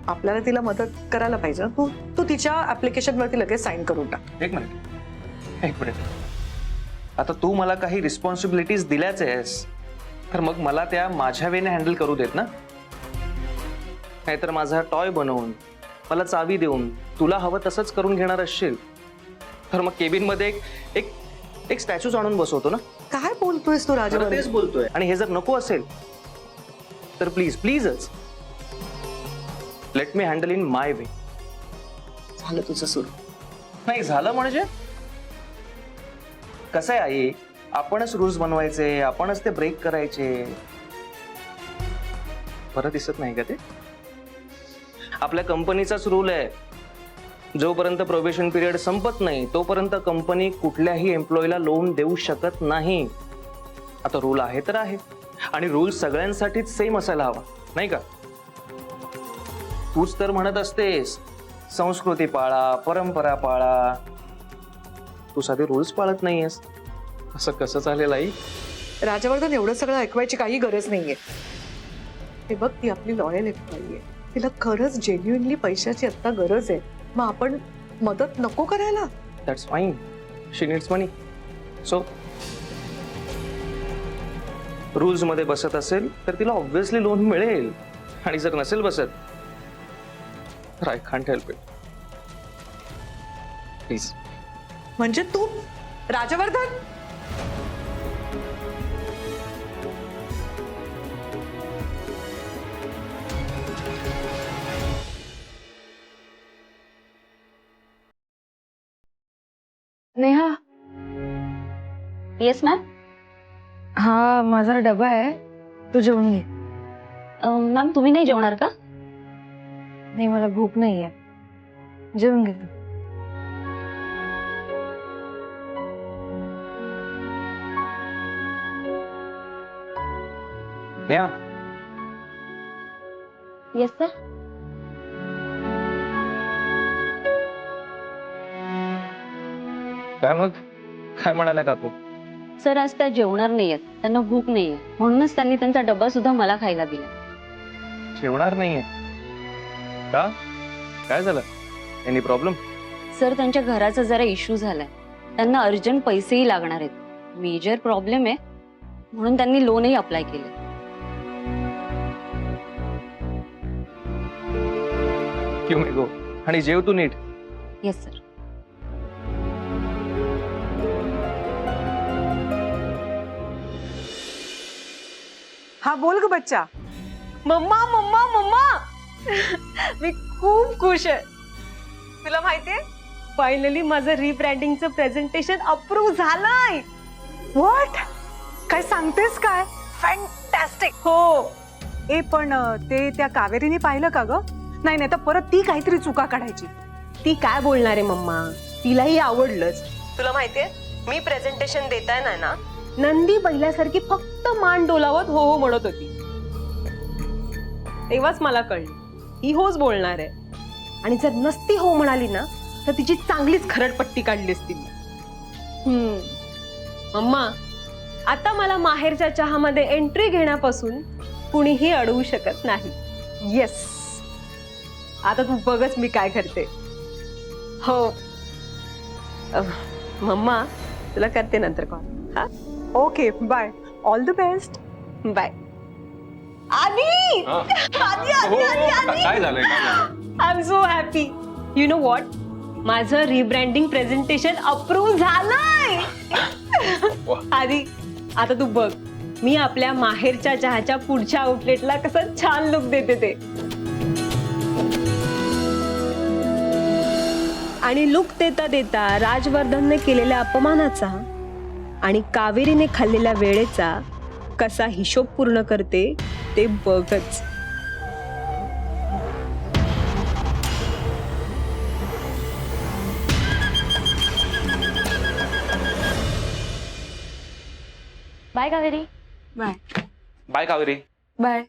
आपल्याला तिला मदत करायला पाहिजे ना. तू तिच्या ऍप्लिकेशन वरती लगेच साईन करून टाक. एक मिनिट. आता तू मला काही रिस्पॉन्सिबिलिटीज दिल्याच आहेस, तर मग मला त्या माझ्या वेने हँडल करू देत ना. नाहीतर माझा टॉय बनवून मला चावी देऊन तुला हवं तसंच करून घेणार असशील तर मग केबिन मध्ये एक एक स्टॅच्यूच आणून बसवतो ना. काय बोलतोयस तू राजा? तेच बोलतोय. आणि हे जर नको असेल तर प्लीज प्लीजच let me handle in my way. झालं तुझं सुरू. नाही झालं म्हणजे कसं आहे आई, आपणच रूल्स बनवायचे, आपणच ते ब्रेक करायचे. बरं दिसत नाही का ते? आपल्या कंपनीचाच रूल आहे, जोपर्यंत प्रोबेशन पिरियड संपत नाही तोपर्यंत कंपनी कुठल्याही एम्प्लॉईला लोन देऊ शकत नाही. आता रूल आहे तर आहे, आणि रूल सगळ्यांसाठीच सेम असायला हवा नाही का. तूच तर म्हणत असतेस संस्कृती पाळा, परंपरा पाळा. तू साधे रूल्स पाळत नाहीयेस. असं कसं चालेल आई? राजवर्धन, एवढं सगळं ऐकवायची काही गरज नाहीये. हे बघ, ती आपली लॉयल एम्प्लॉई आहे, तिला खरंच जेन्युइनली पैशाची आता गरज आहे. मग आपण मदत नको करायला? That's fine, she needs money. So rules मध्ये बसत असेल तर तिला ऑब्व्हियसली लोन मिळेल, आणि जर नसेल बसत तर I can't help it. Please. म्हणजे तू राजवर्धन? नेहा. Yes ma'am. हा माझा डबा आहे, तू जेवून घे. मॅम तुम्ही नाही जेवणार का? नाही मला भूक नाहीये, जेवून घे तू. नेहा. Yes sir. काय मग काय म्हणाला काकू? सर आज त्या जेवणार नाहीयेत, त्यांना भूक नाहीये, म्हणूनच त्यांनी त्यांचा डबा सुद्धा मला खायला दिला. जेवणार नाहीये का? काय झालं? Any problem? सर त्यांच्या घराचा जरा इश्यू झालाय, त्यांना अर्जंट पैसेही लागणार आहेत. मेजर प्रॉब्लेम आहे, म्हणून त्यांनी लोनही अप्लाय केले. क्यू मे गो. आणि जेव तू नीट. Yes sir. हा बोल ग बच्चा. मम्मा मम्मा मम्मा मी खूप खुश आहे. तुला माहितीये फायनली माझं रिब्रँडिंगचं प्रेझेंटेशन अप्रूव्ह झालंय. व्हॉट? काय सांगतेस काय? फॅन्टॅस्टिक. हो. ए पण ते त्या कावेरीने पाहिलं का ग? नाही नाही तर परत ती काहीतरी चुका काढायची. ती काय बोलणार आहे मम्मा, तिलाही आवडलंच. तुला माहितीये मी प्रेझेंटेशन देताय ना ना नंदी बैलासारखी फक्त मान डोलावत हो हो म्हणत होती. तेव्हाच मला कळलं ही होच बोलणार आहे, आणि जर नसती हो म्हणाली ना तर तिची चांगलीच खरडपट्टी काढली असती. मम्मा आता मला माहेरच्या चहामध्ये एंट्री घेण्यापासून कुणीही अडवू शकत नाही. येस. आता तू बघच मी काय करते. हो मम्मा तुला करते नंतर कॉल. हा okay bye. All the best. Bye. आनी काय झालंय? I am so happy. You know what, माझं रिब्रँडिंग प्रेझेंटेशन अप्रूव्ह झालंय. आधी आता तू बघ मी आपल्या माहेरच्या चहाच्या पुढच्या आउटलेटला कसं छान लुक देते ते. आणि लुक देता देता राजवर्धनने केलेल्या अपमानाचा आणि कावेरीने खाल्लेल्या वेळेचा कसा हिशोब पूर्ण करते ते बघच. Bye Kaveri. Bye. Bye Kaveri. Bye.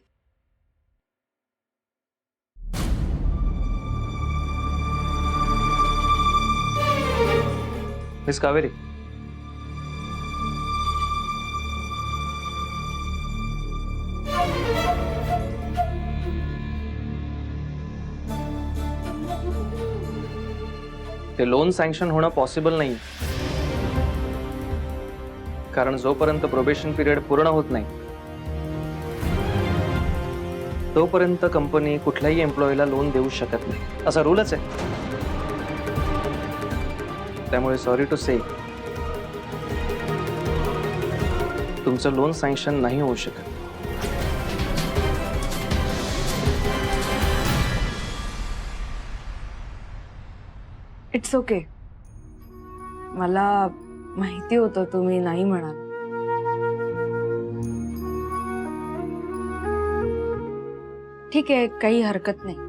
Miss Kaveri, ते लोन सँक्शन होणं पॉसिबल नाही, कारण जोपर्यंत प्रोबेशन पिरियड पूर्ण होत नाही तोपर्यंत कंपनी कुठल्याही एम्प्लॉईला लोन देऊ शकत नाही, असा रूलच आहे. त्यामुळे सॉरी टू से तुमचं लोन सँक्शन नाही होऊ शकत. It's okay. मला माहिती होतं तुम्ही नाही म्हणाल. ठीक आहे, काही हरकत नाही.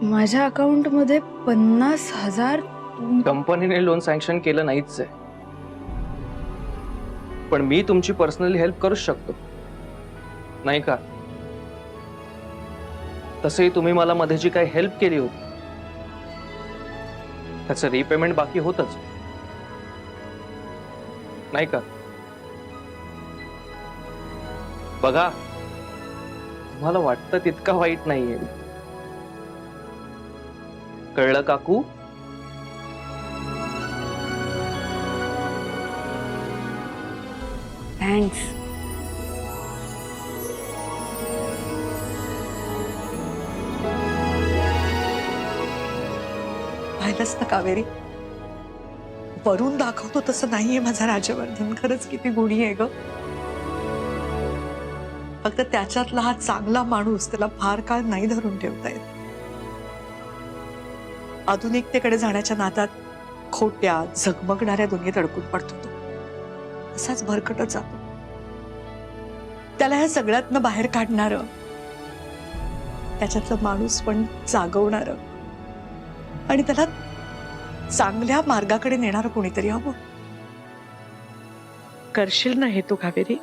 माझ्या अकाउंटमध्ये 50,000. कंपनीने लोन सँक्शन केलं नाहीच आहे, पण मी तुमची पर्सनली हेल्प करूच शकतो, नाही का? तसंही तुम्ही मला मध्ये जी काही हेल्प केली होती त्याचं रिपेमेंट बाकी होतच, नाही का? बघा, तुम्हाला वाटतं तितका वाईट नाहीये, कळलं काकू? थँक्स. पाहिलंच ना कावेरी, वरून दाखवतो तसं नाहीये माझा राजवर्धन. खरंच किती गुणी आहे ग. फक्त त्याच्यातला हा चांगला माणूस त्याला फार काळ नाही धरून ठेवता येत. आधुनिकतेकडे जाण्याच्या नादात खोट्या झगमगणाऱ्या दुनियेत अडकून पडतो तो. असाच भरकटत जातो. त्याला ह्या सगळ्यातनं बाहेर काढणारं, त्याच्यातलं माणूस पण जागवणारं आणि त्याला चांगल्या मार्गाकडे नेणारं कोणीतरी हवं. करशील ना हे तू कावेरी?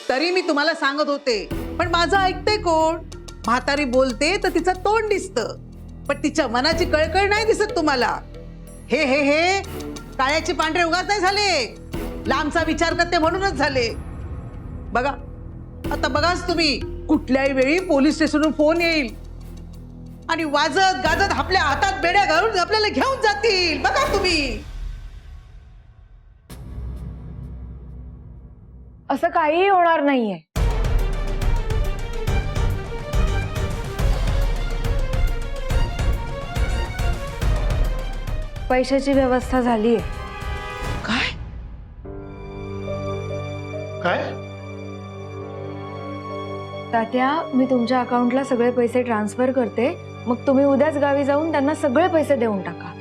तरी मी तुम्हाला सांगत होते, पण माझं ऐकते कोण? म्हातारी बोलते तर तिचं तोंड दिसतं, पण तिच्या मनाची कळकळ नाही दिसत तुम्हाला. हे हे हे काळ्याचे पांढरे उगाच नाही झाले, लांबचा विचार करते म्हणूनच झाले. बघा आता, बघाच तुम्ही, कुठल्याही वेळी पोलीस स्टेशनवरून फोन येईल आणि वाजत गाजत आपल्या हातात बेड्या घालून आपल्याला घेऊन जातील. बघा तुम्ही. असं काहीही होणार नाहीये. पैशाची व्यवस्था झालीये. काय काय? तात्या, मी तुमच्या अकाउंटला सगळे पैसे ट्रान्सफर करते, मग तुम्ही उद्याच गावी जाऊन त्यांना सगळे पैसे देऊन टाका.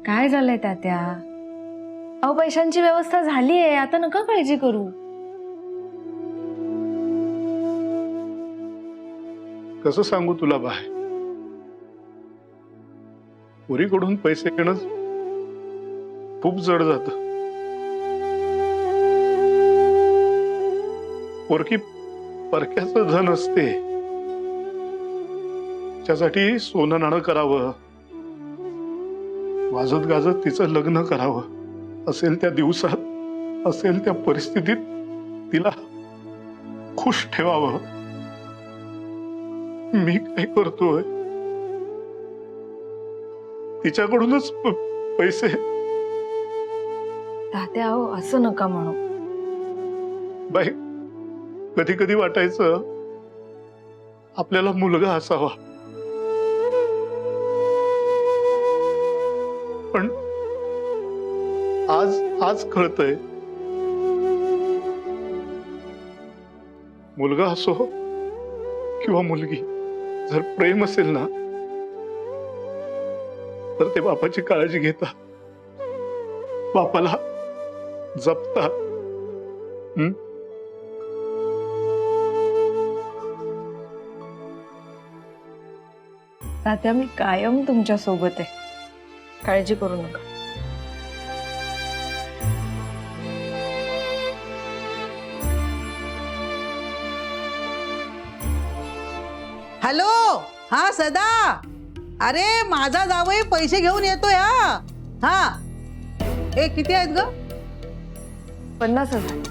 काय झालंय तात्या? अहो, पैशांची व्यवस्था झालीये, आता नका काळजी करू. कसं सांगू तुला बाय, पुरीकडून पैसे घेणं खूप जड जात. पोरकी परक्याचं धन असते, त्यासाठी सोनं नाणं करावं, वाजत गाजत तिचं लग्न करावं, असेल त्या दिवसात, असेल त्या परिस्थितीत तिला खुश ठेवावं. मी काय करतोय? तिच्याकडूनच पैसे तात्या अहो असं नका म्हणू. बाई कधी कधी वाटायचं आपल्याला मुलगा असावा, पण आज कळतंय मुलगा असो किंवा मुलगी, जर प्रेम असेल ना तर ते बापाची काळजी घेतात, बापाला जपतात. तात्या मी कायम तुमच्या सोबत आहे, काळजी करू नका. हॅलो, हा सदा, अरे माझा जावई पैसे घेऊन येतोय. हा हे किती आहेत ग? 50,000.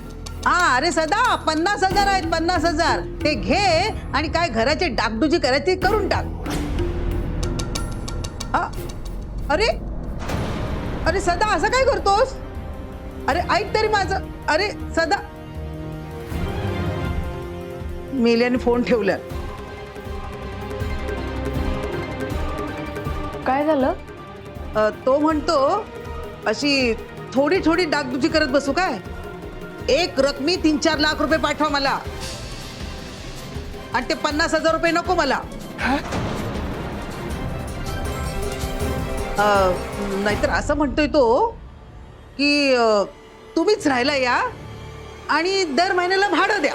हा अरे सदा 50,000 आहेत, 50,000 ते घे आणि काय घराची डागडुजी करायची करून टाक. हा अरे अरे सदा असं काय करतोस? अरे ऐक तरी माझं. अरे सदा, मेल्याने फोन ठेवला. काय झालं? तो म्हणतो अशी थोडी थोडी डागडुजी करत बसू काय? एक रकमी 3-4 लाख रुपये पाठवा मला, आणि ते 50,000 रुपये नको मला. नाहीतर असं म्हणतोय तो की तुम्हीच राहायला या आणि दर महिन्याला भाडं द्या.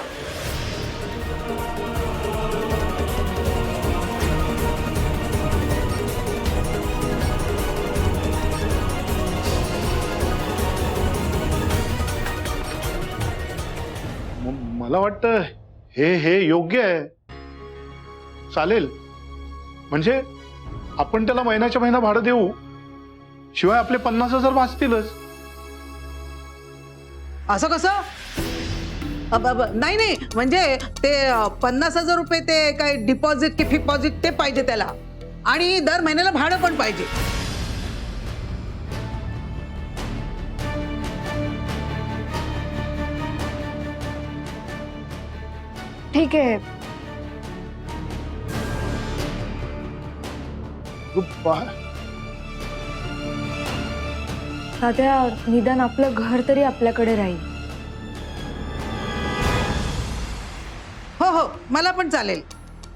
मला वाटतं हे योग्य आहे, चालेल. म्हणजे आपण त्याला महिन्याच्या महिना भाडं देऊ, शिवाय आपले 50,000 वाचतीलच. असं कसं? नाही नाही, म्हणजे ते 50,000 रुपये ते काय डिपॉझिट की फिपॉझिट ते पाहिजे त्याला, आणि दर महिन्याला भाडं पण पाहिजे. ठीक आहे. तात्या निदान आपलं घर तरी आपल्याकडे राहील. हो हो, मला पण चालेल.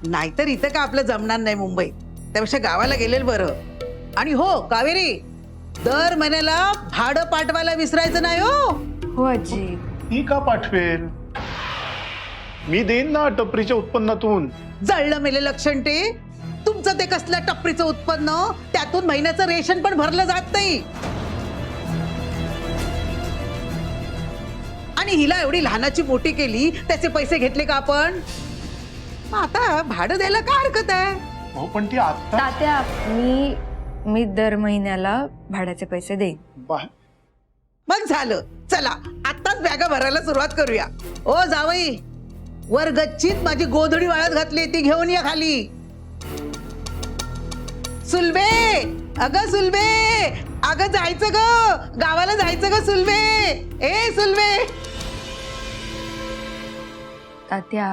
नाहीतर इथं का आपलं जमणार नाही मुंबईत, त्यापेक्षा गावाला गेलेलं बरं. आणि हो कावेरी, दर महिन्याला भाडं पाठवायला विसरायचं नाही. हो आजी. ती का पाठवेल? मी देईन ना टपरीच्या उत्पन्नातून. जळलं मेले लक्षण ते. तुमचं ते कसलं टपरीचं उत्पन्न, त्यातून महिन्याचं रेशन पण भरलं जात नाही. आणि हिला एवढी लहानाची मोठी केली, त्याचे पैसे घेतले का आपण? मग आता भाडं द्यायला काय हरकत आहे? हो पण ती आता तात्या मी दर महिन्याला भाड्याचे पैसे देईन. मग झालं. चला आत्ताच बॅगा भरायला सुरुवात करूया. ओ जावई, वर गच्चीत माझी गोधडी वाळत घातली, ती घेऊन या खाली. सुलभे, अगं सुलभे, अगं जायचं ग, गावाला जायचं ग सुलभे. ए सुलभे. तात्या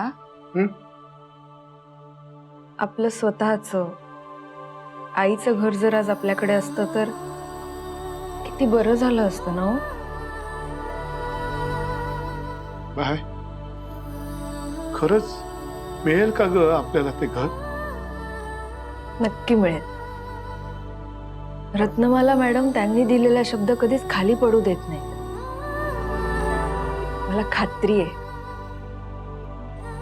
आपलं स्वतःचं आईचं घर जर आज आपल्याकडे असतं तर किती बरं झालं असतं ना. हो बाय, खरंच मिळेल का ग आपल्याला ते घर? नक्की मिळेल. रत्नमाला मॅडम त्यांनी दिलेला शब्द कधीच खाली पडू देत नाही. मला खात्री आहे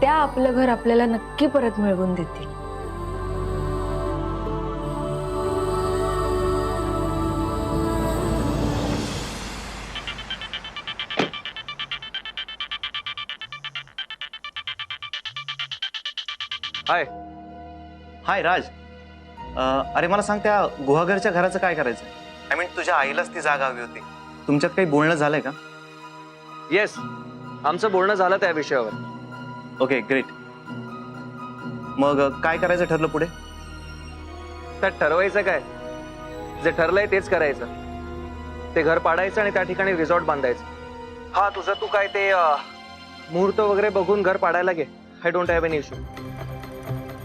त्या आपलं घर आपल्याला नक्की परत मिळवून देतील. हाय हाय राज. अरे मला सांग, त्या गुहागरच्या घराचं काय करायचं? आय मीन तुझ्या आईलाच ती जागा हवी होती. तुमच्यात काही बोलणं झालंय का? येस, आमचं बोलणं झालं त्या विषयावर. Okay great. मग काय करायचं ठरलं पुढे? त्यात ठरवायचं काय? जे ठरलंय तेच करायचं. ते घर पाडायचं आणि त्या ठिकाणी रिसॉर्ट बांधायचं. हा तुझं तू काय ते मुहूर्त वगैरे बघून घर पाडायला घे. I don't have any issue.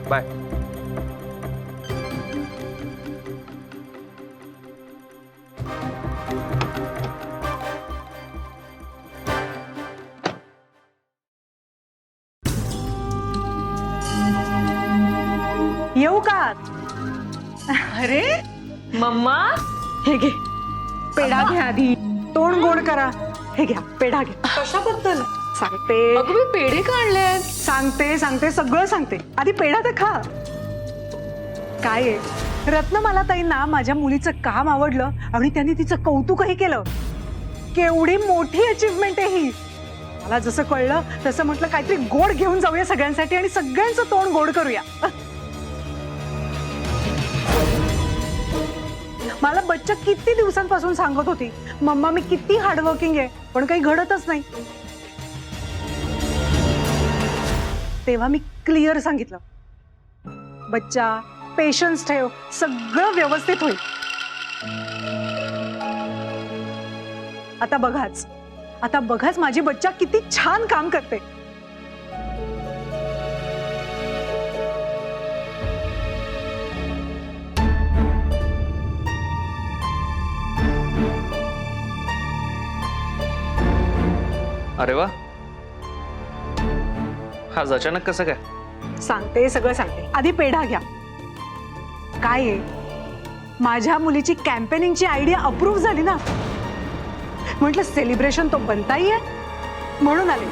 Bye. येऊ का? अरे मम्मा हे घे, पेढा घ्या आधी. तोंड गोड करा. हे घ्या पेढा घ्या. कशाबद्दल सांगते? अगं मी पेढे का आणले? सांगते सांगते सगळं सांगते. आधी पेढा तर खा. काय आहे, रत्नमाला ताईंना माझ्या मुलीचं काम आवडलं आणि त्यांनी तिचं कौतुकही केलं. केवढी मोठी अचीवमेंट आहे ही. मला जसं कळलं तसं म्हटलं काहीतरी गोड घेऊन जाऊया सगळ्यांसाठी आणि सगळ्यांचं तोंड गोड करूया. मला बच्चा किती दिवसांपासून सांगत होती, मम्मा मी किती हार्डवर्किंग आहे पण काही घडतच नाही. तेव्हा मी क्लिअर सांगितलं, बच्चा पेशन्स ठेव, सगळं व्यवस्थित होईल. आता बघाच माझी बच्चा किती छान काम करते. अरे वा, आज अचानक कसं काय? सांगते सगळं सांगते. आधी पेढा घ्या. काय आहे, माझ्या मुलीची कॅम्पेनिंगची आयडिया अप्रूव्ह झाली ना, म्हटलं सेलिब्रेशन तो बनताही आहे म्हणून आले.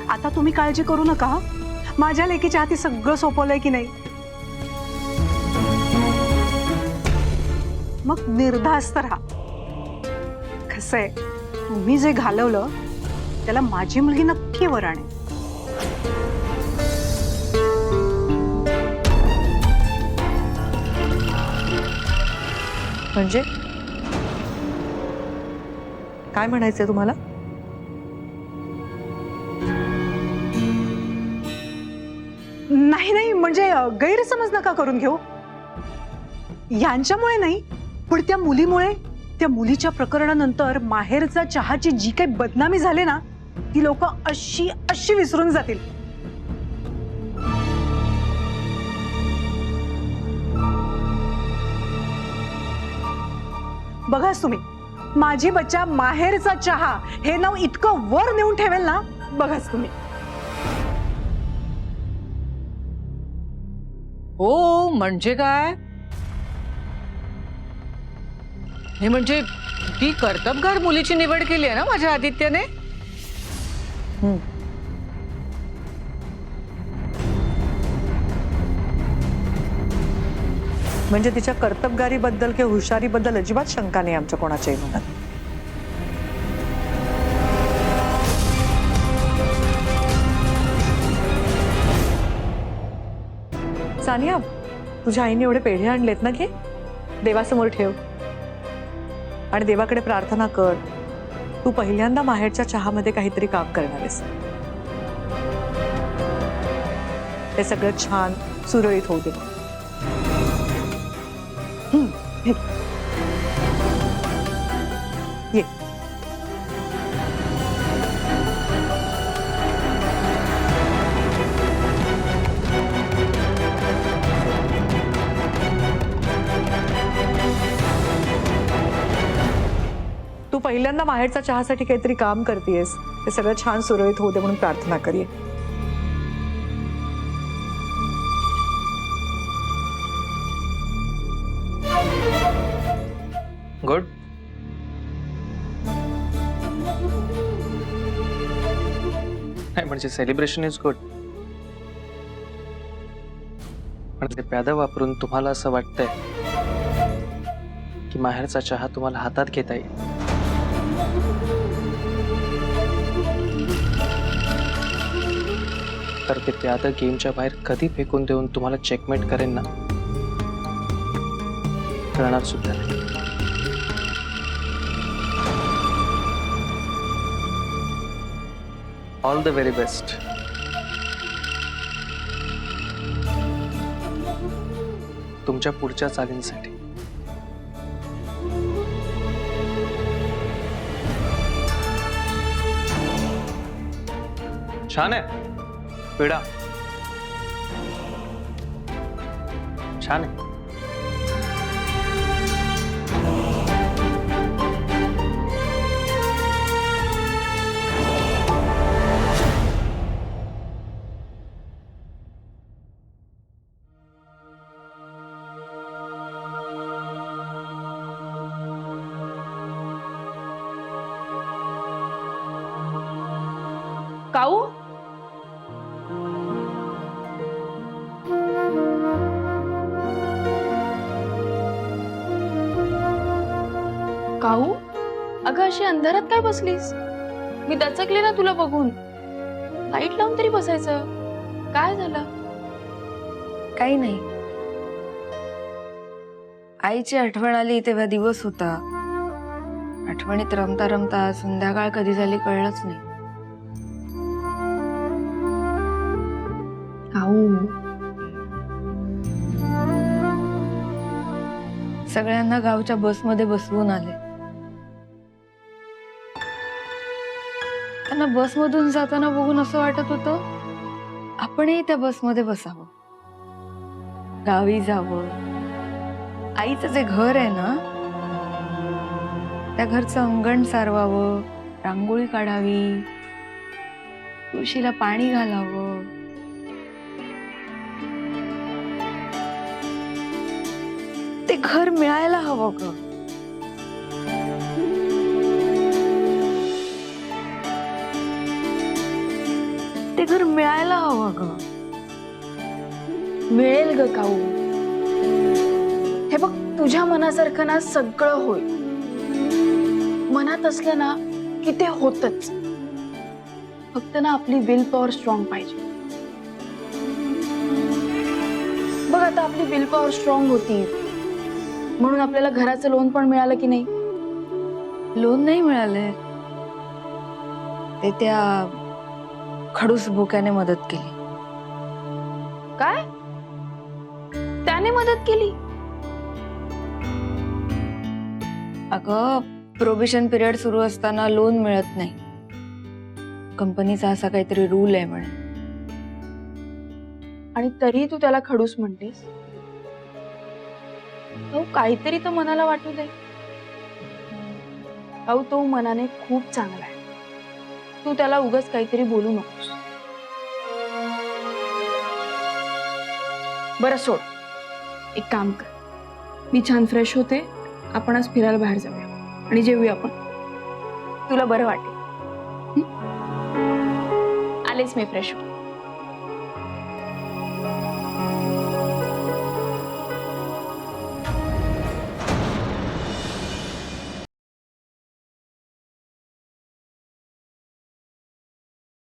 आता तुम्ही काळजी करू नका. माझ्या लेकीच्या हाती सगळं सोपवलंय की नाही. मग निर्धास्त राहा. कसंय, तुम्ही जे घालवलं त्याला माझी मुलगी नक्की वराणे. म्हणजे काय म्हणायचंय तुम्हाला? नाही म्हणजे गैरसमज नका करून घेऊ. यांच्यामुळे नाही पण त्या मुलीमुळे, त्या मुलीच्या प्रकरणानंतर माहेरचा चहाची जी काही बदनामी झाली ना, ती लोक अशी विसरून जातील. बघाच तुम्ही, माझी बच्चा माहेरचा चहा हे नाव इतकं वर नेऊन ठेवेल ना, बघाच तुम्ही. हो म्हणजे काय? हे म्हणजे ती कर्तबगार मुलीची निवड केली आहे ना माझ्या आदित्याने. म्हणजे तिच्या कर्तबगारीबद्दल किंवा हुशारीबद्दल अजिबात शंका नाही आमच्या कोणाच्याही मनात. सानिया, तुझ्या आईने एवढे पेढे आणलेत ना, घे देवासमोर ठेव आणि देवाकडे प्रार्थना कर. तू पहिल्यांदा माहेरच्या चहामध्ये काहीतरी काम करणार आहेस. ते सगळं छान सुरळीत होऊ दे. ये. तू पहिल्यांदा माहेरच्या चहासाठी काहीतरी काम करतेस, ते सगळं छान सुरळीत होऊ दे म्हणून प्रार्थना करूया. गुड. नाही म्हणजे सेलिब्रेशन इज गुड, पण ते प्यादा वापरून तुम्हाला असं वाटतंय की माहेरचा चहा तुम्हाला हातात घेता येईल. तर ते प्यादा गेमच्या बाहेर कधी फेकून देऊन तुम्हाला चेकमेट करेन ना, कळणार सुद्धा नाही. All the very best. तुमच्या पुढच्या चालींसाठी. छान आहे पेढा, छान आहे. काऊ काऊ अगं अशी अंधारात काय बसलीस? मी दचकले ना तुला बघून. लाईट लावून तरी बसायचं. काय झालं? काही नाही. आईची आठवण आली तेव्हा दिवस होता. आठवणीत रमता रमता संध्याकाळ कधी झाली कळलंच नाही. सगळ्यांना गावच्या बसमध्ये बसवून आले. त्यांना बसमधून जाताना बघून असं वाटत होतं आपणही त्या बसमध्ये बसावं, गावी जावं. आईचं जे घर आहे ना त्या घरचं अंगण सारवावं, रांगोळी काढावी, तुळशीला पाणी घालावं. ते घर मिळायला हवं ग. ते घर मिळायला हवं ग. मिळेल ग काऊ. हे बघ तुझ्या मनासारखं ना सगळं होईल. मनात असलं ना की ते होतच. फक्त ना आपली विल पॉवर स्ट्रॉंग पाहिजे. बघ आता आपली विल पॉवर स्ट्रॉंग होती म्हणून आपल्याला घराचं लोन पण मिळालं की नाही? लोन नाही मिळालंय, ते त्या खडूस भोक्याने मदत केली. काय? त्याने मदत केली? अगं प्रोबेशन पिरियड सुरू असताना लोन मिळत नाही. कंपनीचा असा काहीतरी रूल आहे म्हणे. आणि तरी तू त्याला खडूस म्हणतेस? भाऊ काहीतरी तर मनाला वाटू दे. भाऊ तो मनाने खूप चांगला आहे. तू त्याला उगाच काहीतरी बोलू नकोस. बरं सोड, एक काम कर, मी छान फ्रेश होते, आपण आज फिरायला बाहेर जाऊया आणि जेवूया आपण. तुला बरं वाटेल. आलेच मी फ्रेश होते.